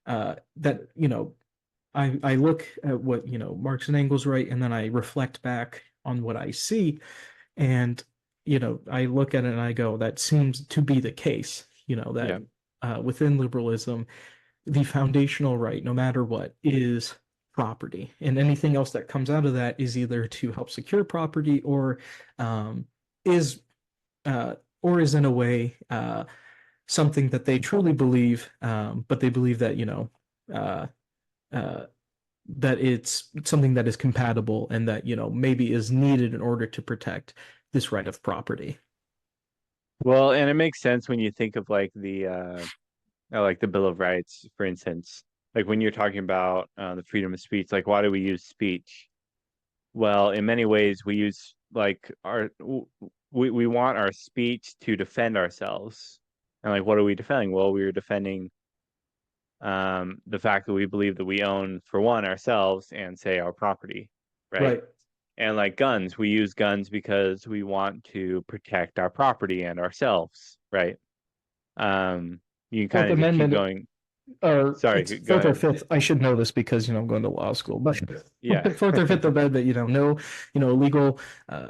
that I look at what Marx and Engels write, and then I reflect back on what I see, and I look at it and I go, that seems to be the case. That Yep. within liberalism, the foundational right, no matter what, is property, and anything else that comes out of that is either to help secure property um, is uh, or is in a way something that they truly believe, but they believe that uh, uh, that it's something that is compatible and that maybe is needed in order to protect this right of property. Well, and it makes sense when you think of like the Bill of Rights, for instance. Like when you're talking about the freedom of speech, like why do we use speech? Well, in many ways, we use like we want our speech to defend ourselves. And like, what are we defending? Well, we are defending the fact that we believe that we own, for one, ourselves and say our property, right? Right. And like guns, we use guns because we want to protect our property and ourselves, right? Um, you can Fourth kind of just keep Amendment, going. or Sorry, it's go fourth or ahead. fifth. I should know this because I'm going to law school. But Yeah. fourth or fifth amendment, no, legal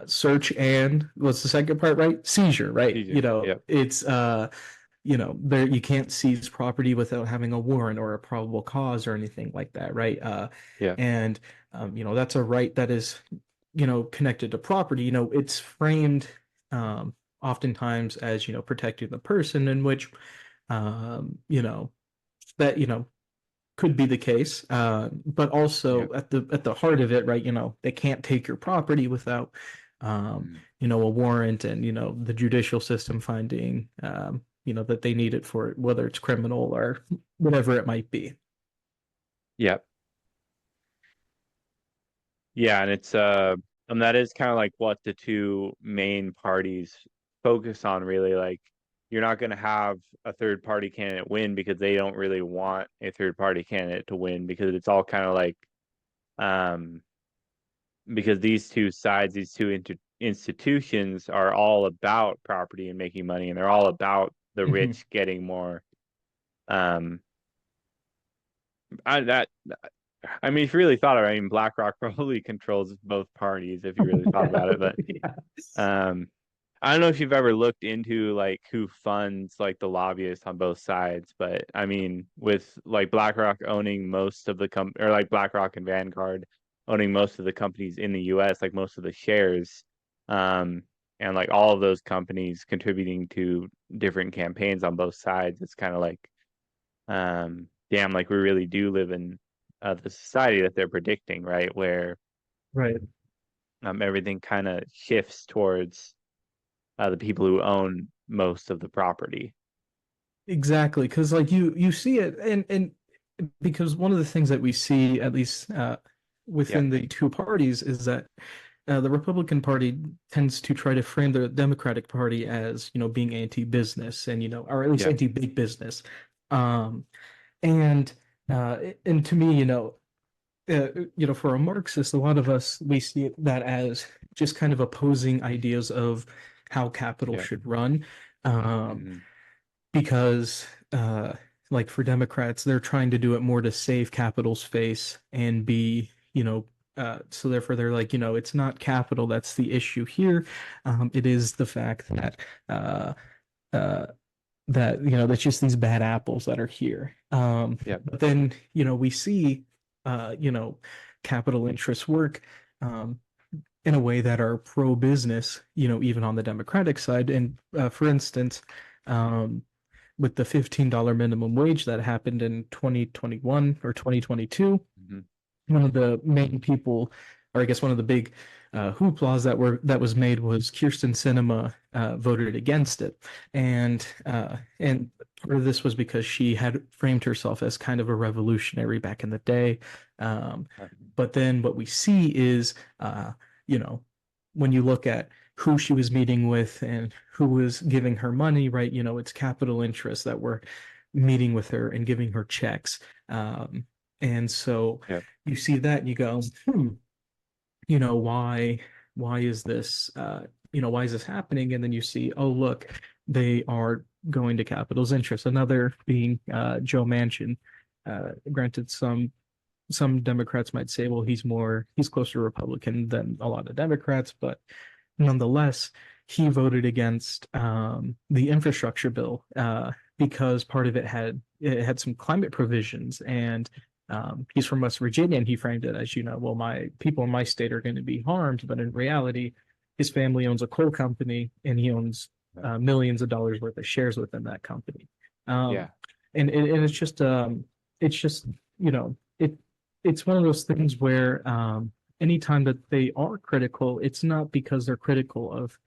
search and what's the second part, right? Seizure, right? TJ. Yep. It's there you can't seize property without having a warrant or a probable cause or anything like that, right? Yeah. And that's a right that is connected to property. It's framed oftentimes as protecting the person, in which that could be the case, but also Yep. at the heart of it, right? They can't take your property without Mhm. a warrant, and the judicial system finding that they need it for whether it's criminal or whatever it might be. Yep. Yeah, and it's and that is kind of like what the two main parties focus on, really. Like you're not going to have a third party candidate win because they don't really want a third party candidate to win, because it's all kind of like um because these two sides, these two institutions are all about property and making money, and they're all about the Mhm. rich getting more. Um, I that I mean, if you really thought about it, I mean, BlackRock probably controls both parties if you really thought about it. But Yeah. um, I don't know if you've ever looked into like who funds like the lobbyists on both sides, but I mean, with like BlackRock owning most of the or like BlackRock and Vanguard owning most of the companies in the US, like most of the shares, um, and like all of those companies contributing to different campaigns on both sides, it's kind of like, damn, like we really do live in the society that they're predicting, right? Where Right. everything kind of shifts towards the people who own most of the property. Exactly, because like you see it, and because one of the things that we see, at least Yeah, within the two parties, is that the Republican Party tends to try to frame the Democratic Party as, being anti-business and, or at least yeah, anti-big business. Um, and and to me, for a Marxist, a lot of us we see that as just kind of opposing ideas of how capital yeah, should run. Um, hmm because like for Democrats, they're trying to do it more to save capital's face and be, so therefore they're like, it's not capital that's the issue here. It is the fact that uh, uh, that's just these bad apples that are here. yeah, But then, we see, uh, you know, capital interests work. Um, in a way that are pro-business, even on the Democratic side. And for instance, um, with the $15 minimum wage that happened in 2021 or 2022, hmm one of the main people, or I guess one of the big hooplas that was made was Kirsten Sinema voted against it, and part of this was because she had framed herself as kind of a revolutionary back in the day. Um, but then what we see is, you know, when you look at who she was meeting with and who was giving her money, right? It's capital interests that were meeting with her and giving her checks. And so yeah, you see that and you go, why is this, why is this happening? And then you see, oh, look, they are going to capital's interest. Another being Joe Manchin. Granted, some Democrats might say, well, he's closer to Republican than a lot of Democrats, but nonetheless, he voted against the infrastructure bill because part of it had some climate provisions, and he's from West Virginia, and he framed it as, well, my people in my state are going to be harmed, but in reality, his family owns a coal company, and he owns yeah, millions of dollars worth of shares within that company. Um, yeah, and it's just it's one of those things where anytime that they are critical, it's not because they're critical of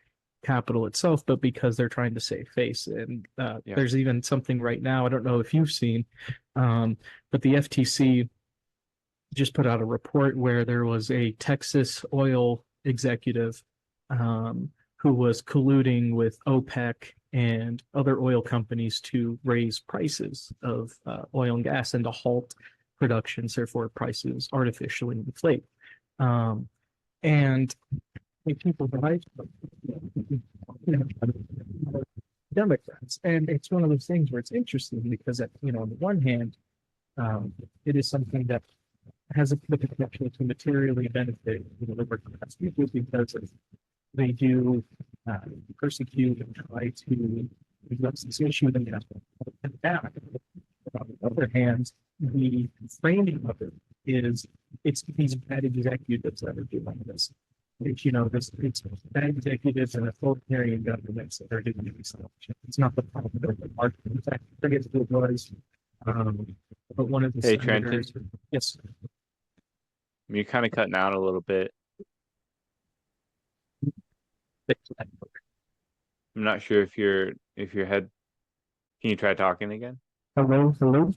capital itself, but because they're trying to save face. And yeah, there's even something right now, I don't know if you've seen, um, but the FTC just put out a report where there was a Texas oil executive who was colluding with OPEC and other oil companies to raise prices of oil and gas and to halt production, so therefore prices artificially inflate. Um, and people right, Democrats, and it's one of those things where it's interesting because, on the one hand, um, it is something that has the potential to materially benefit the working class people because they do persecute and try to address this issue. Then you have to put it back. On the other hand, the framing of it is it's these bad executives that are doing this. It's bad executives and authoritarian governments that are doing these things. It's not the problem of the market. In fact, I forget who it was, um, but one of the Hey, Trenton, senators, yes, you're kind of cutting out a little bit. I'm not sure if your head. Can you try talking again? hello, hello.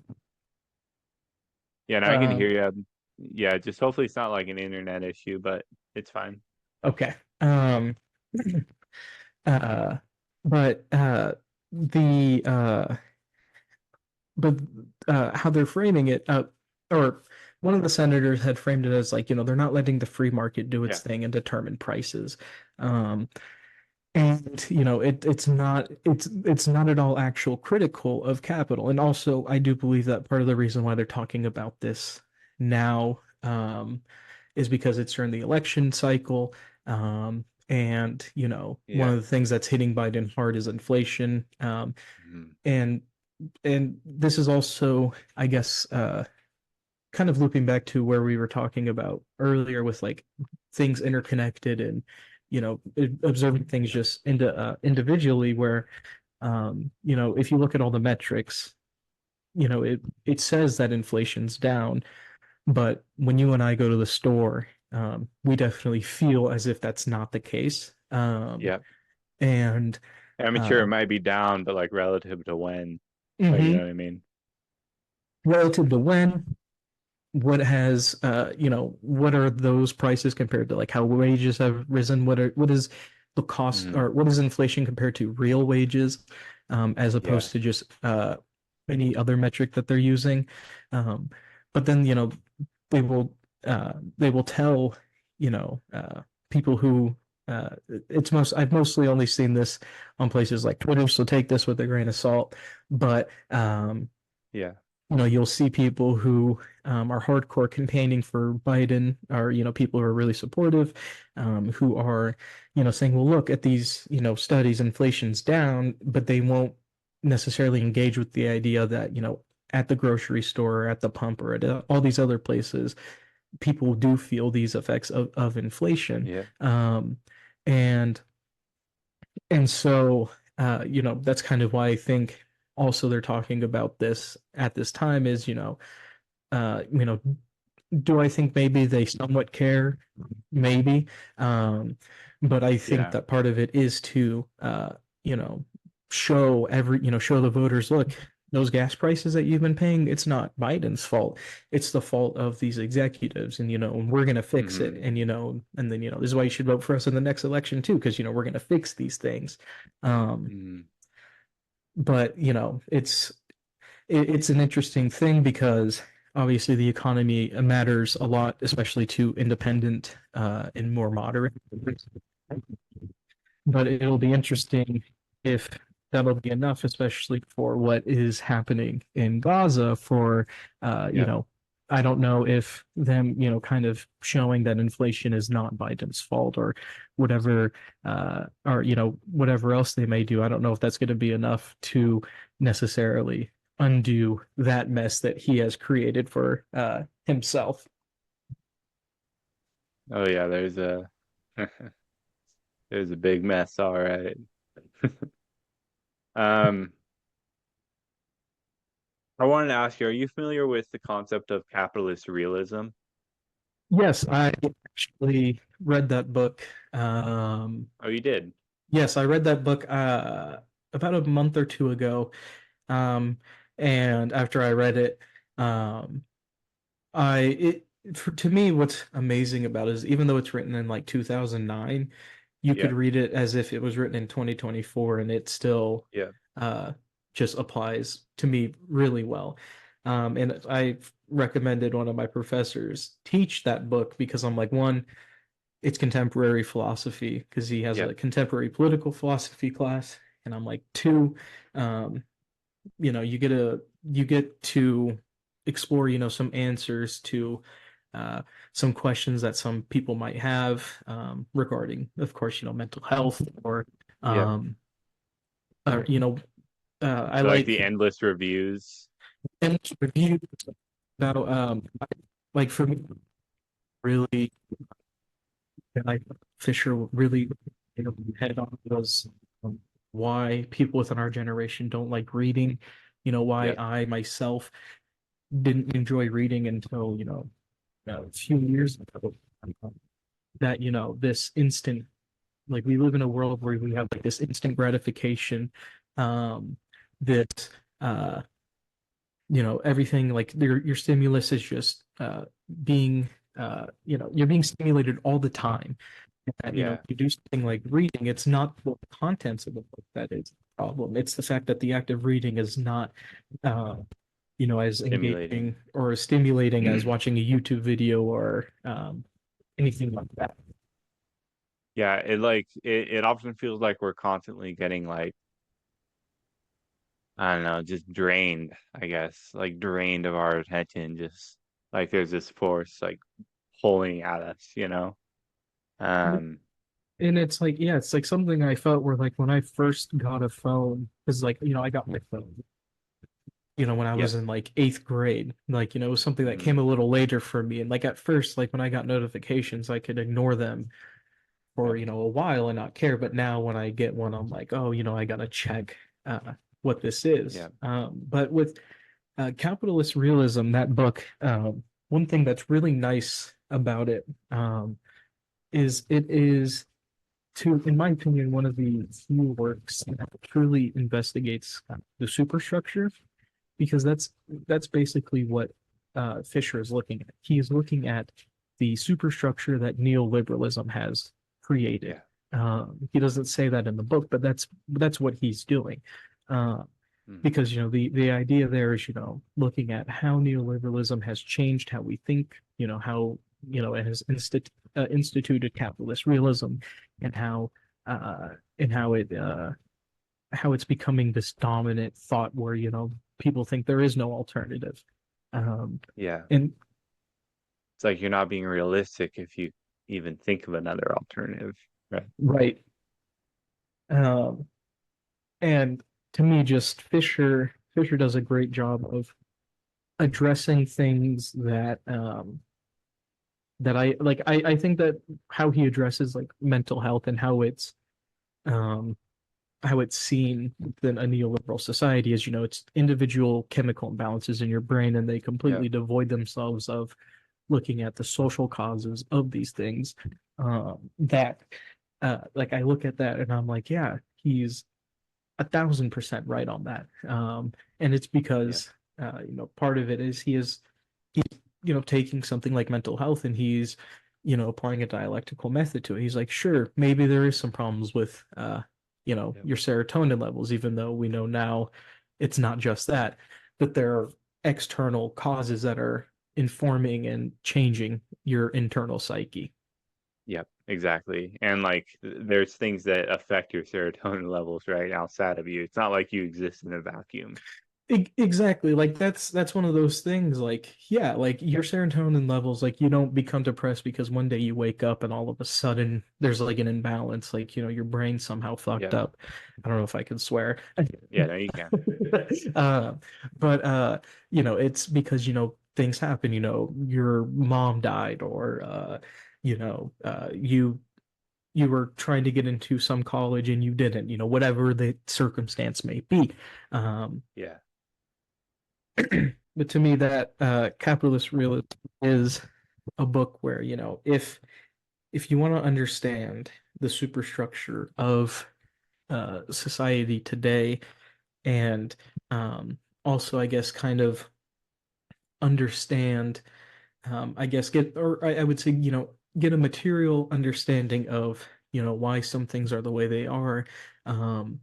Yeah, now I can Uh, hear you. Yeah, just hopefully it's not like an internet issue, but it's fine. okay. Uh, but the but how they're framing it, or one of the senators had framed it as like, they're not letting the free market do its Yeah, thing and determine prices. Um, and it's not at all actual critical of capital. And also, I do believe that part of the reason why they're talking about this now is because it's during the election cycle. And one yeah, of the things that's hitting Biden hard is inflation. mhm, And this is also, I guess, kind of looping back to where we were talking about earlier with like things interconnected and observing things just individually where if you look at all the metrics, it says that inflation's down, but when you and I go to the store, we definitely feel as if that's not the case. Yeah. And I'm sure it uh, might be down, but like relative to when, like you know mhm. what I mean? Relative to when, what has what are those prices compared to like how wages have risen? What is the cost Hmm. or what is inflation compared to real wages, as Yeah. opposed to just any other metric that they're using? Um, but then they will tell people who it's most I've mostly only seen this on places like Twitter, so take this with a grain of salt. But Yeah. you'll see people who are hardcore campaigning for Biden, or people who are really supportive, who are saying, well, look at these studies, inflation's down, but they won't necessarily engage with the idea that at the grocery store, or at the pump, or at all these other places, people do feel these effects of inflation. Yeah. Um, and so that's kind of why I think also they're talking about this at this time is, uh, you know, do I think maybe they somewhat care? Maybe. Um, but I think Yeah. that part of it is to, you know, show the voters, look, those gas prices that you've been paying, it's not Biden's fault. It's the fault of these executives, and, and we're going to fix it. Hmm. And, and then, this is why you should vote for us in the next election too, because, we're going to fix these things. Um, Hmm. but, it's an interesting thing because obviously the economy matters a lot, especially to independent and more moderate. But it'll be interesting if that'll be enough, especially for what is happening in Gaza. For Yeah. I don't know if them, kind of showing that inflation is not Biden's fault, or whatever, or whatever else they may do. I don't know if that's going to be enough to necessarily undo that mess that he has created for himself. Oh yeah, there's a big mess, all right. Um, I wanted to ask you, are you familiar with the concept of capitalist realism? Yes, I actually read that book. Oh, you did? Yes, I read that book about a month or two ago. Um, and after I read it, um, to me, what's amazing about it is, even though it's written in like 2009, you could Yeah. read it as if it was written in 2024, and it still Yeah. uh, just applies to me really well. And I recommended one of my professors teach that book because I'm like, one, it's contemporary philosophy because he has Yeah. a contemporary political philosophy class, and I'm like, two, um, you get to explore, some answers to uh, some questions that some people might have, regarding, of course, mental health, Yeah. um, or I So like the like endless reviews. and reviews about, like, for me, really, like, Fisher really head on was, why people within our generation don't like reading. Why Yeah. I myself didn't enjoy reading until a few years ago. That this instant, like, we live in a world where we have like this instant gratification, um, that everything, like, your stimulus is just being you're being stimulated all the time. And, Yeah. you do something like reading, it's not the contents of the book that is the problem. It's the fact that the act of reading is not uh, as Stimulating. engaging or as stimulating as watching a YouTube video, or anything like that. Yeah, it often feels like we're constantly getting like, I don't know, just drained, I guess, like drained of our attention, just like there's this force like pulling at us, you know? Um, And it's like, yeah, it's like something I felt where, like, when I first got a phone, because, like, I got my phone, when I yeah. was in like eighth grade. Like, it was something that Mm, came a little later for me. And, like, at first, like, when I got notifications, I could ignore them yeah. for, a while and not care. But now when I get one, I'm like, oh, I gotta check what this is. Yeah. But with capitalist realism, that book, one thing that's really nice about it, is it is to, in my opinion, one of the few works that truly investigates the superstructure, because that's basically what Fisher is looking at. He is looking at the superstructure that neoliberalism has created. Yeah. He doesn't say that in the book, but that's what he's doing. Uh, Hmm. because the idea there is looking at how neoliberalism has changed how we think, how it has instituted capitalist realism, and uh, how it's becoming this dominant thought where people think there is no alternative. Yeah. And It's like you're not being realistic if you even think of another alternative. Right. right. Um, and to me, just Fisher does a great job of addressing things that I like. I think that how he addresses like mental health and um how it's seen within a neoliberal society is, it's individual chemical imbalances in your brain, and they Yep. completely devoid themselves of looking at the social causes of these things. That like I look at that and I'm like, yeah, he's 1,000% right on that. And it's Yep. because part of it is he's taking something like mental health, and he's applying a dialectical method to it. He's like, sure, maybe there is some problems with Yep. your serotonin levels, even though we know now it's not just that, that there are external causes that are informing and changing your internal psyche. Yep. Exactly. And like there's things that affect your serotonin levels right outside of you. It's not like you exist in a vacuum. Exactly. Like that's one of those things. Like, yeah, like your serotonin levels, like you don't become depressed because one day you wake up and all of a sudden there's like an imbalance, like, your brain somehow fucked Yep. up. I don't know if I can swear. Yeah, no, you can. uh, but it's because, things happen, your mom died, or you were trying to get into some college and you didn't, whatever the circumstance may be. Um, Yeah. but to me, that capitalist realism is a book where, if you want to understand the superstructure of society today, and also, I guess, kind of understand, I guess, or I would say, get a material understanding of, why some things are the way they are, um,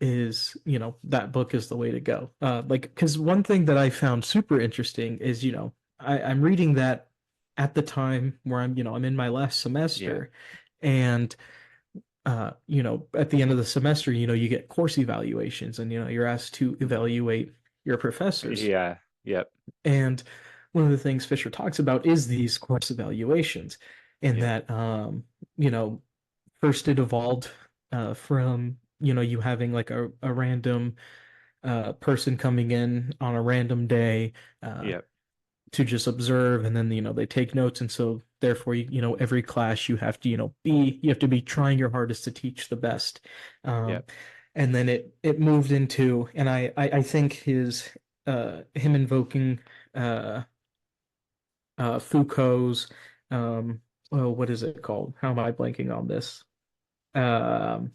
is, that book is the way to go. Like, because one thing that I found super interesting is, I'm reading that at the time where I'm in my last Yeah. semester, and at the end of the semester, you get course evaluations, and you're asked to Hmm. evaluate your professors. Yeah. Yep. And one of the things Fisher talks about is these course evaluations, and Yep. that you know, first it evolved from you having like a random person coming in on a random day Yep. to just observe, and then they take notes, and so therefore every class you have to you have to be trying your hardest to teach the best. Um, Yep. and then it moved into, and I think him invoking uh Foucault's well, what is it called? How am I blanking on this? Um,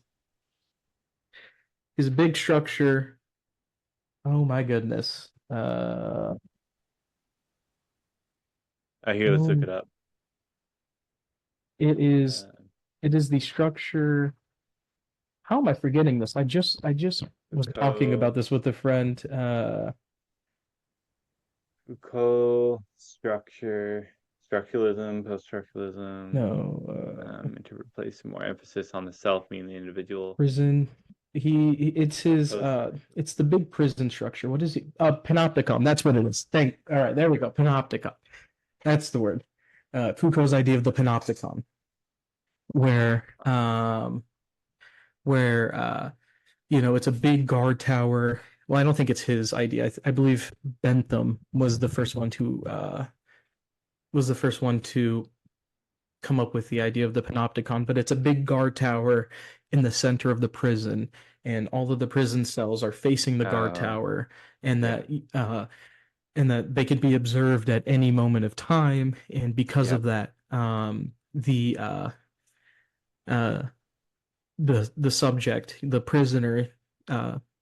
his big structure. Oh my goodness. Here, let's look Oh, it up. it is Uh, it is the structure. How am I forgetting this? I just was talking Foucault, about this with a friend. Foucault, structure, structuralism, post-structuralism, No, and to replace more emphasis on the self, meaning the individual. prison. It's his Post, it's the big prison structure. What is he? Panopticon. That's what it is. All right, there we go. Panopticon. That's the word. Foucault's idea of the panopticon, where it's a big guard tower. Well, I don't think it's his idea. I believe Bentham was the first one to come up with the idea of the panopticon, but it's a big guard tower in the center of the prison, and all of the prison cells are facing the guard uh, tower, and yeah, that and that they could be observed at any moment of time, and because Yep. of that, uh, the subject, the prisoner,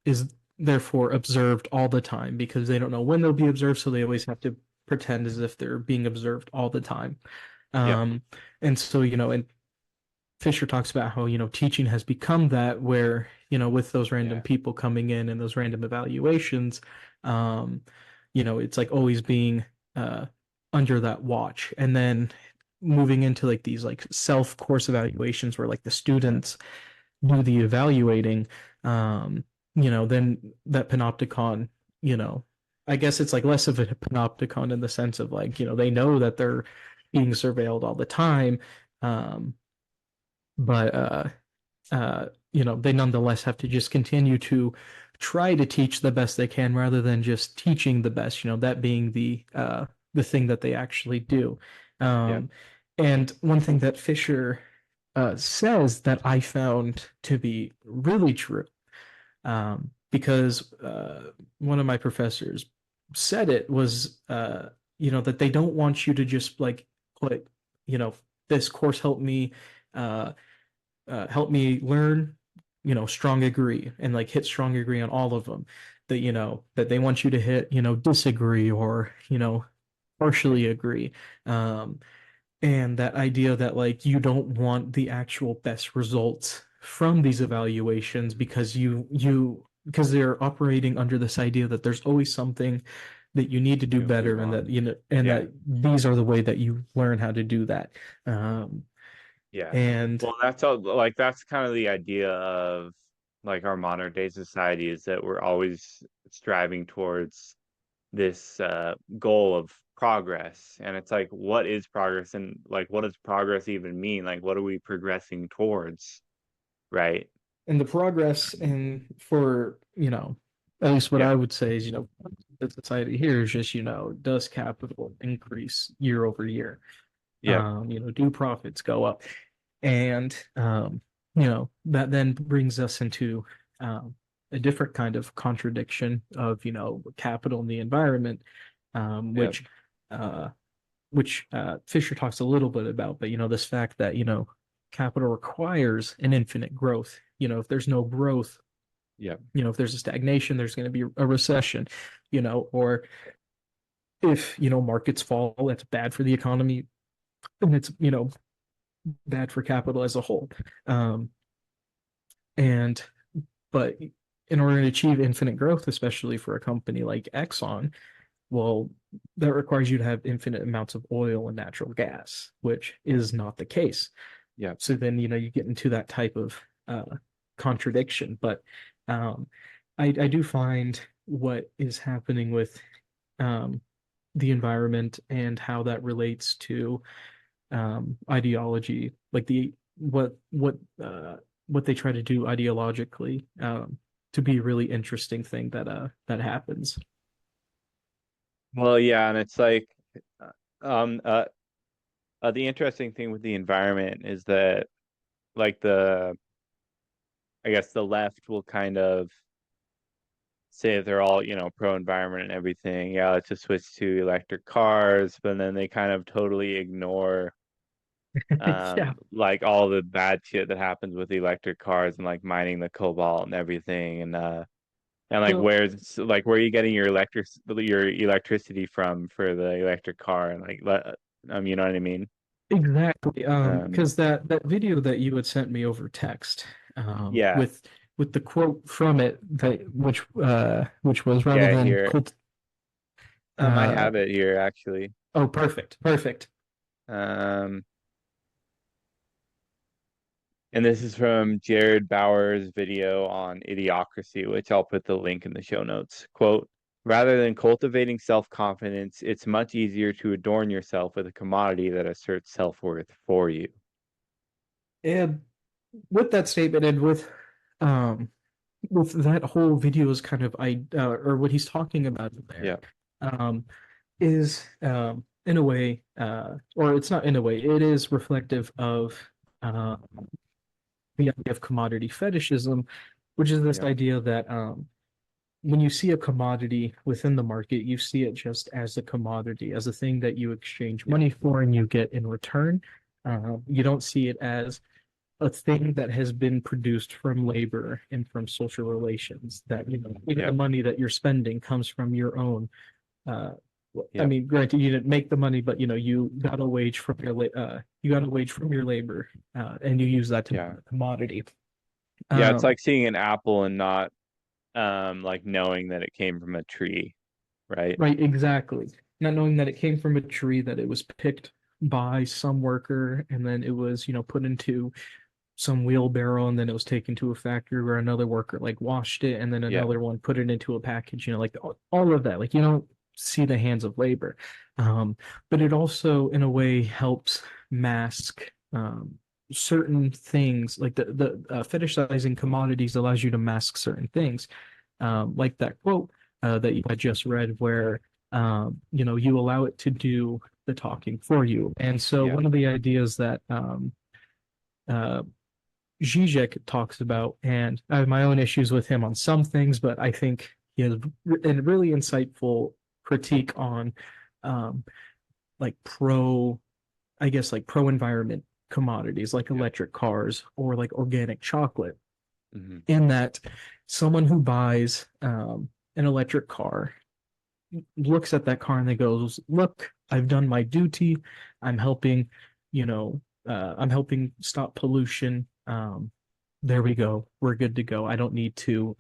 is therefore observed all the time because they don't know when they'll be observed, so they always have to pretend as if they're being observed all the time. Yep. Um, and so, and Fisher talks about how, teaching has become that where, with those random Yeah. people coming in and those random evaluations, um, it's like always being uh under that watch. And then moving into like these like self course evaluations where like the Yeah. students do the evaluating, um, then that panopticon, you know, I guess it's like less of a panopticon in the sense of like, they know that they're being surveilled all the time. Um, but they nonetheless have to just continue to try to teach the best they can rather than just teaching the best, that being the thing that they actually do. Yep. Um, and one thing that Fisher says that I found to be really true, because one of my professors said it was, that they don't want you to just like put, you know, this course uh, help me learn, strong agree and like hit strong agree on all of them. That, that they want you to hit, disagree or, partially agree. Um, and that idea that like you don't want the actual best results from these evaluations because because they're operating under this idea that there's always something that you need to You do can improve better, and that on. and Yeah. that these are the way that you learn how to do that. um Yeah. and Well, that's all, like that's kind of the idea of like our modern day society is that we're always striving towards this goal of progress. And it's like, what is progress? And like, what does progress even mean? Like, what are we progressing towards? Right. and the progress, and for, at least what Yeah. I would say is, the society here is just, does capital increase year over year? Yeah. Do profits go up? And that then brings us into a different kind of contradiction of, capital and the environment, um, Yeah. which uh, Fisher talks a little bit about. But this fact that capital requires an infinite growth. If there's no growth, Yeah. if there's a stagnation, there's going to be a recession. Or if markets fall, that's bad for the economy, and it's bad for capital as a whole. Um, and but in order to achieve infinite growth, especially for a company like Exxon, well, that requires you to have infinite amounts of oil and natural gas, which is not the case. Yeah. So then, you get into that type of contradiction. But um, I do find what is happening with um, the environment and how that relates to ideology, like what they try to do ideologically, to be a really interesting thing that happens. Well, yeah. And it's like, uh, um, uh, the interesting thing with the environment is that like I guess the left will kind of say that they're all, pro environment and everything. Yeah, let's just switch to electric cars, but then they kind of totally ignore Yeah. like all the bad shit that happens with the electric cars and like mining the cobalt and everything and like Well, where are you getting your electricity from for the electric car and like you know what I mean? exactly. Um Because that video that you had sent me over text, yeah. with the quote from it, that which was rather Yeah, than here. I uh have it here actually. oh, perfect, perfect. Um And this is from Jared Bauer's video on Idiocracy, which I'll put the link in the show notes. Quote, rather than cultivating self-confidence, it's much easier to adorn yourself with a commodity that asserts self-worth for you. And with that statement, and um with that whole video's kind of or what he's talking about there, Yeah, um is, in a way, or it's not in a way, it is reflective of uh the idea of commodity fetishism, which is this yeah, idea that when you see a commodity within the market, you see it just as a commodity, as a thing that you exchange Yeah. money for and you get in return. You don't see it as a thing that has been produced from labor and from social relations. That even the Yep. money that you're spending comes from your own. Uh, I Yep. mean, granted, you didn't make the money, but you got a wage from you got a wage from your labor, and you use that to buy Yeah. a commodity. Yeah. It's Um, like seeing an apple and not like knowing that it came from a tree, right? Right, exactly. Not knowing that it came from a tree, that it was picked by some worker, and then it was, put into some wheelbarrow, and then it was taken to a factory where another worker like washed it, and then Yeah. another one put it into a package, like all of that. Like you don't see the hands of labor. Um, but it also, in a way, helps mask certain things. Like the fetishizing commodities allows you to mask certain things. Like that quote that you had just read, where you allow it to do the talking for you. And so Yeah. one of the ideas that uh, Zizek talks about, and I have my own issues with him on some things, but I think he has a really insightful critique on um, like I guess like pro environment commodities like Yep. electric cars or like organic chocolate. Hmm. In that, someone who buys an electric car looks at that car and they goes, "Look, I've done my duty. I'm helping, I'm helping stop pollution. There we go. We're good to go. I don't need to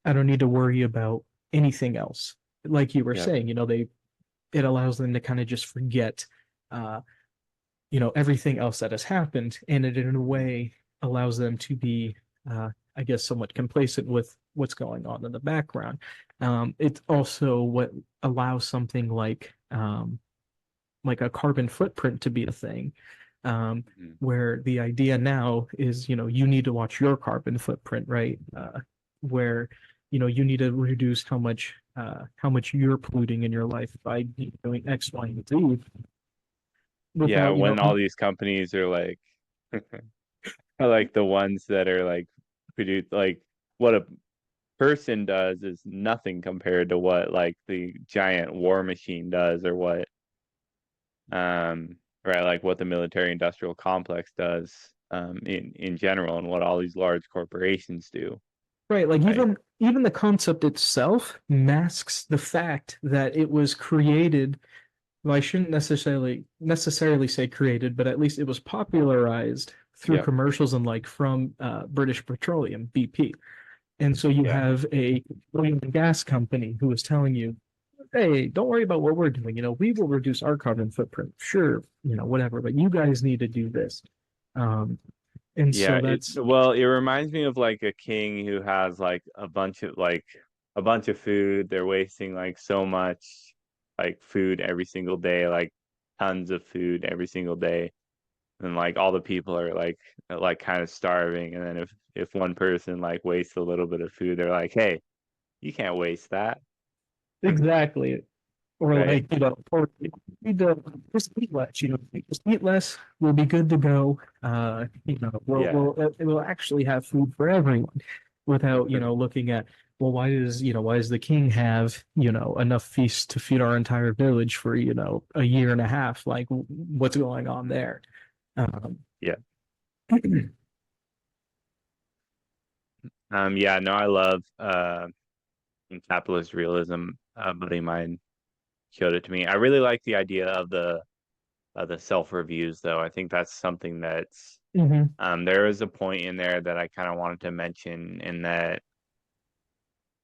worry about anything else." Like you were Yep. saying, it allows them to kind of just forget, uh, everything else that has happened, and it in a way allows them to be, I guess, somewhat complacent with what's going on in the background. It's also what allows something like a carbon footprint to be a thing, Hmm. where the idea now is, you need to watch your carbon footprint, right? Where you need to reduce how much you're polluting in your life by doing X, Y, and Z Yeah. without, When all these companies are like, are like the ones that are like produce like what a person does is nothing compared to what like the giant war machine does or what right like what the military industrial complex does in general and what all these large corporations do, right, like right? even the concept itself masks the fact that it was created. Well, I shouldn't necessarily say created, but at least it was popularized through Yeah. commercials and like from British Petroleum, BP. And so you Yeah. have a oil and gas company who is telling you, "Hey, don't worry about what we're doing. We will reduce our carbon footprint. Sure, whatever, but you guys need to do this." Um, and Yeah, so it that's well, it reminds me of like a king who has like a bunch of food. They're wasting like so much like food every single day, like tons of food every single day. And like all the people are like kind of starving. And then if one person like wastes a little bit of food, they're like, "Hey, you can't waste that." exactly. Or Right? like, or you need to just eat less, just eat less, we'll be good to go. Yeah. It will actually have food for everyone without, looking at, well, why does the king have, enough feasts to feed our entire village for, a year and a half? Like, what's going on there? Um, Yeah. Yeah, no, I love in capitalist realism. A buddy of mine showed it to me. I really like the idea of the self reviews, though. I think that's something that's mhm, there is a point in there that I kind of wanted to mention in that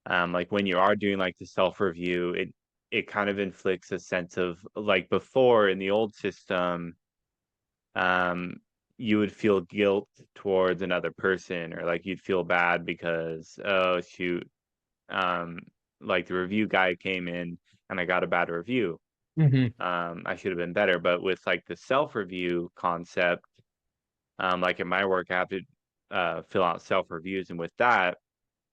like when you are doing like the self review, it kind of inflicts a sense of like before in the old system, um, you would feel guilt towards another person or like you'd feel bad because oh shoot, um, like the review guy came in and I got a bad review. mhm, I should have been better. But with like the self review concept, like in my work, I have to fill out self reviews, and with that,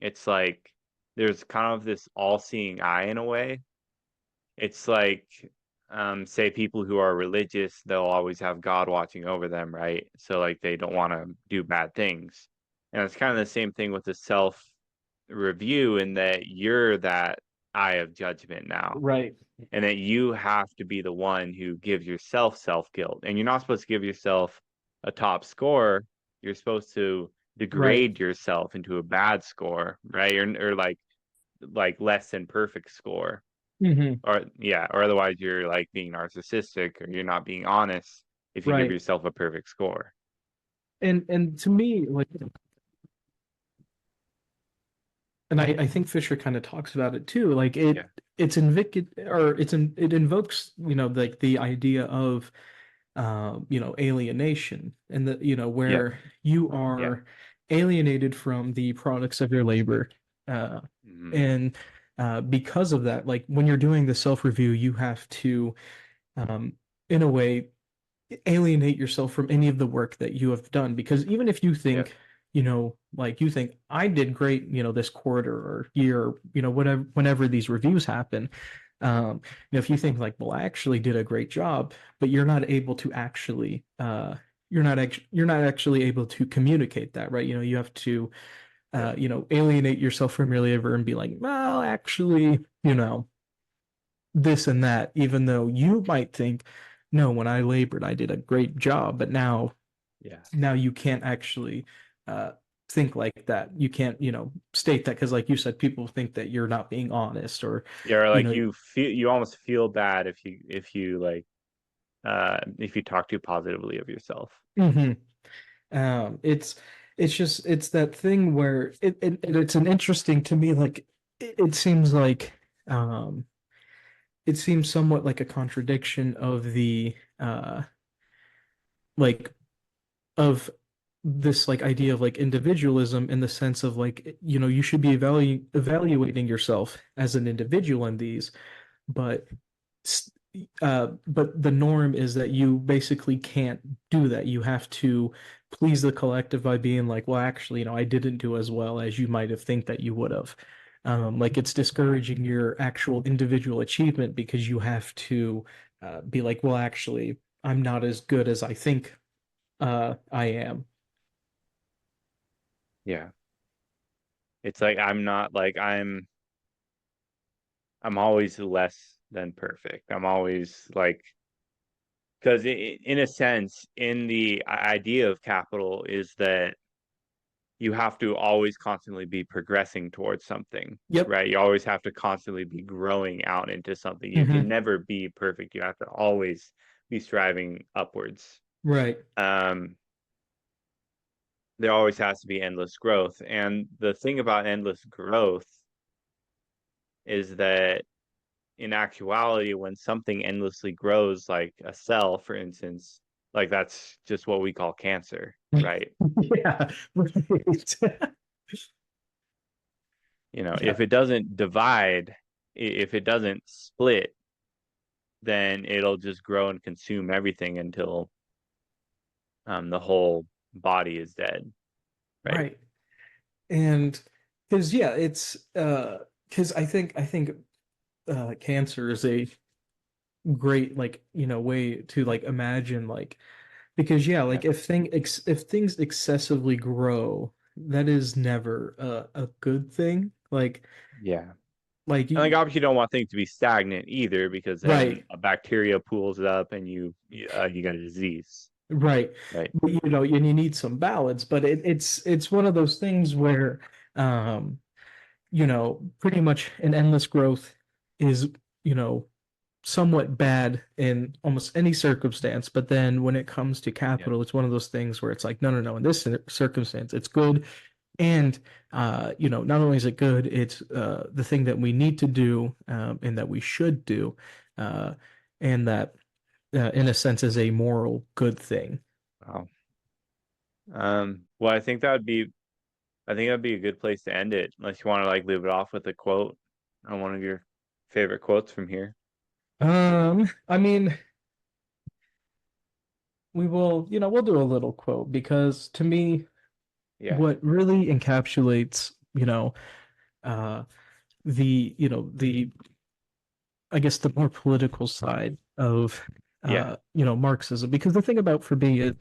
it's like there's kind of this all seeing eye in a way. It's like, say people who are religious, they'll always have God watching over them, right? So like they don't want to do bad things, and it's kind of the same thing with the self. review, and that you're that eye of judgment now, Right. and that you have to be the one who gives yourself self-guilt. And you're not supposed to give yourself a top score. You're supposed to Right. degrade yourself into a bad score, right? Or like less than perfect score. Hmm. Or yeah, or otherwise you're like being narcissistic, or you're not being honest if you give Right. yourself a perfect score. And to me, like, and I think Fisher kind of talks about it too. Like Yeah. it's invic or it invokes, like the idea of alienation, and Yeah. where you Yeah. are alienated from the products of your labor. Uh, Mm-hmm. and because of that, like when you're doing the self-review, you have to, um, in a way, alienate yourself from any of the work that you have done. Because even if you Yeah. think, like you think I did great, this quarter or year, or, whatever, whenever these reviews happen, if you think like, well, I actually did a great job, but you're not able to actually, you're not actually able to communicate that, right? You have to, Yeah. alienate yourself from your labor and be like, well, actually, this and that, even though you might think, no, when I labored, I did a great job, but Yeah. now you can't actually uh, think like that. You can't, state that because, like you said, people think that you're not being honest, or, Yeah, or you like know, you almost feel bad if you talk too positively of yourself. mhm. It's just it's that thing where it's an interesting to me, like it seems like um it seems somewhat like a contradiction of the like of this like idea of like individualism, in the sense of like, you should be evaluating yourself as an individual in these, but but the norm is that you basically can't do that. You have to please the collective by being like, well, actually, I didn't do as well as you might have think that you would have. Like it's discouraging your actual individual achievement, because you have to be like, well, actually, I'm not as good as I think I am. Yeah. It's like I'm always less than perfect. I'm always like, because in a sense, in the idea of capital is that you have to always constantly be progressing towards something, Yep. right? You always have to constantly be growing out into something. You can Hmm. never be perfect. You have to always be striving upwards. Right. Um, there always has to be endless growth. And the thing about endless growth is that in actuality, when something endlessly grows, like a cell, for instance, like that's just what we call cancer, right? Yeah. Right. If Yep. it doesn't divide, if it doesn't split, then it'll just grow and consume everything until the whole body is dead, right? Right. And because yeah, it's because I think cancer is a great, like, way to like imagine, like, because yeah, Yeah, like if things excessively grow, that is never a good thing. yeah. Like And like you, obviously you don't want things to be stagnant either, because then right. a bacteria pools it up and you got a disease, Right. right? But, and you need some balance, but it's one of those things where, um, pretty much an endless growth is, you know, somewhat bad in almost any circumstance. But then when it comes to Yeah, capital, it's one of those things where it's like, no, no, no, in this circumstance, it's good. And not only is it good, it's the thing that we need to do, and that we should do, uh, and that in a sense is a moral good thing. wow. Well, I think that'd be a good place to end it, unless you want to like leave it off with a quote on one of your favorite quotes from here. I mean, we'll do a little quote, because to me, Yeah, what really encapsulates, uh, the I guess the more political side of, yeah, Marxism, because the thing about, for me, yeah,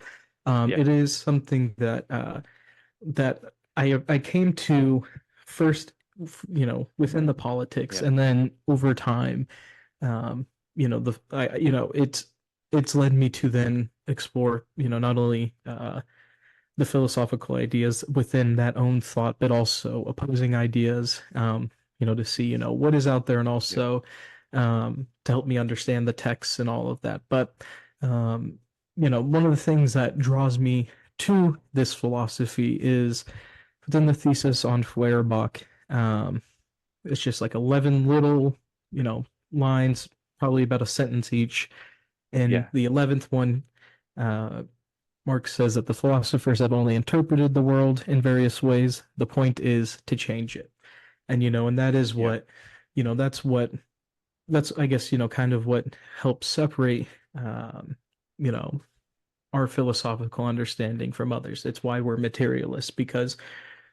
it is something that that I came to first, within the politics, Yeah. and then over time, um, it's led me to then explore, not only the philosophical ideas within that own thought, but also opposing ideas, to see, what is out there, and Yep. also to help me understand the texts and all of that. But, um, one of the things that draws me to this philosophy is within the thesis on Feuerbach. It's just like 11 little, lines, probably about a sentence each. And Yeah. the 11th one, uh, Marx says that the philosophers have only interpreted the world in various ways. The point is to change it. And, and that is Yep. what, that's, I guess, kind of what helps separate, um, you know, our philosophical understanding from others. It's why we're materialists, because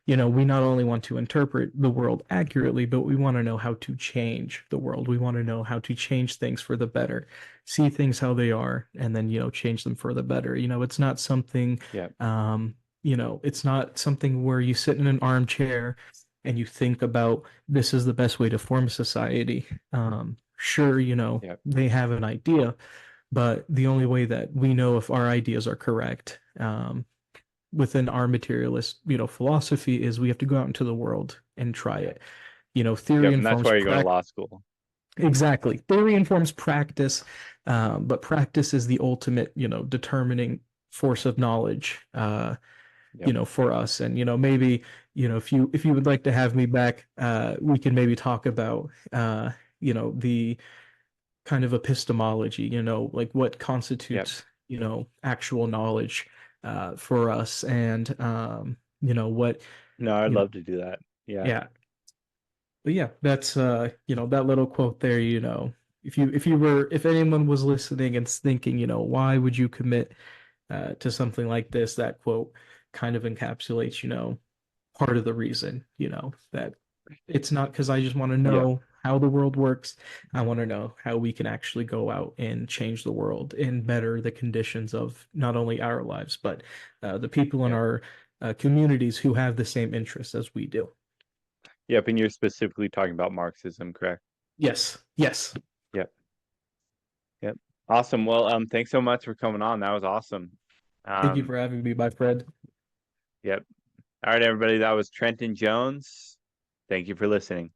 we not only want to interpret the world accurately, but we want to know how to change the world. We want to know how to change things for the better, see things how they are, and then, change them for the better. It's not something, Yep. it's not something where you sit in an armchair and you think about this is the best way to form a society. Sure, Yep. they have an idea, but the only way that we know if our ideas are correct, within our materialist, philosophy is we have to go out into the world and try Yep. it. Theory Yep. And that's informs why you go to practice. law school. Exactly. Theory informs practice, but practice is the ultimate, determining force of knowledge, Yep. for us. And, maybe, if you would like to have me back, we can maybe talk about, the kind of epistemology, like what Yep. constitutes, actual knowledge for us, and what, No, I'd you know, love to do that. Yeah. yeah. But yeah, that's that little quote there, if anyone was listening and thinking, why would you commit to something like this, that quote kind of encapsulates, part of the reason, that it's not because I just want to Yep. know how the world works. I want to know how we can actually go out and change the world and better the conditions of not only our lives, but the people in Yep. our communities who have the same interests as we do. Yep. And you're specifically talking about Marxism, correct? Yes, yes. Yep. Yep. Awesome. Well, thanks so much for coming on. That was awesome. Thank you Um, for having me, my friend. yep. All right, everybody. That was Trenton Jones. Thank you for listening.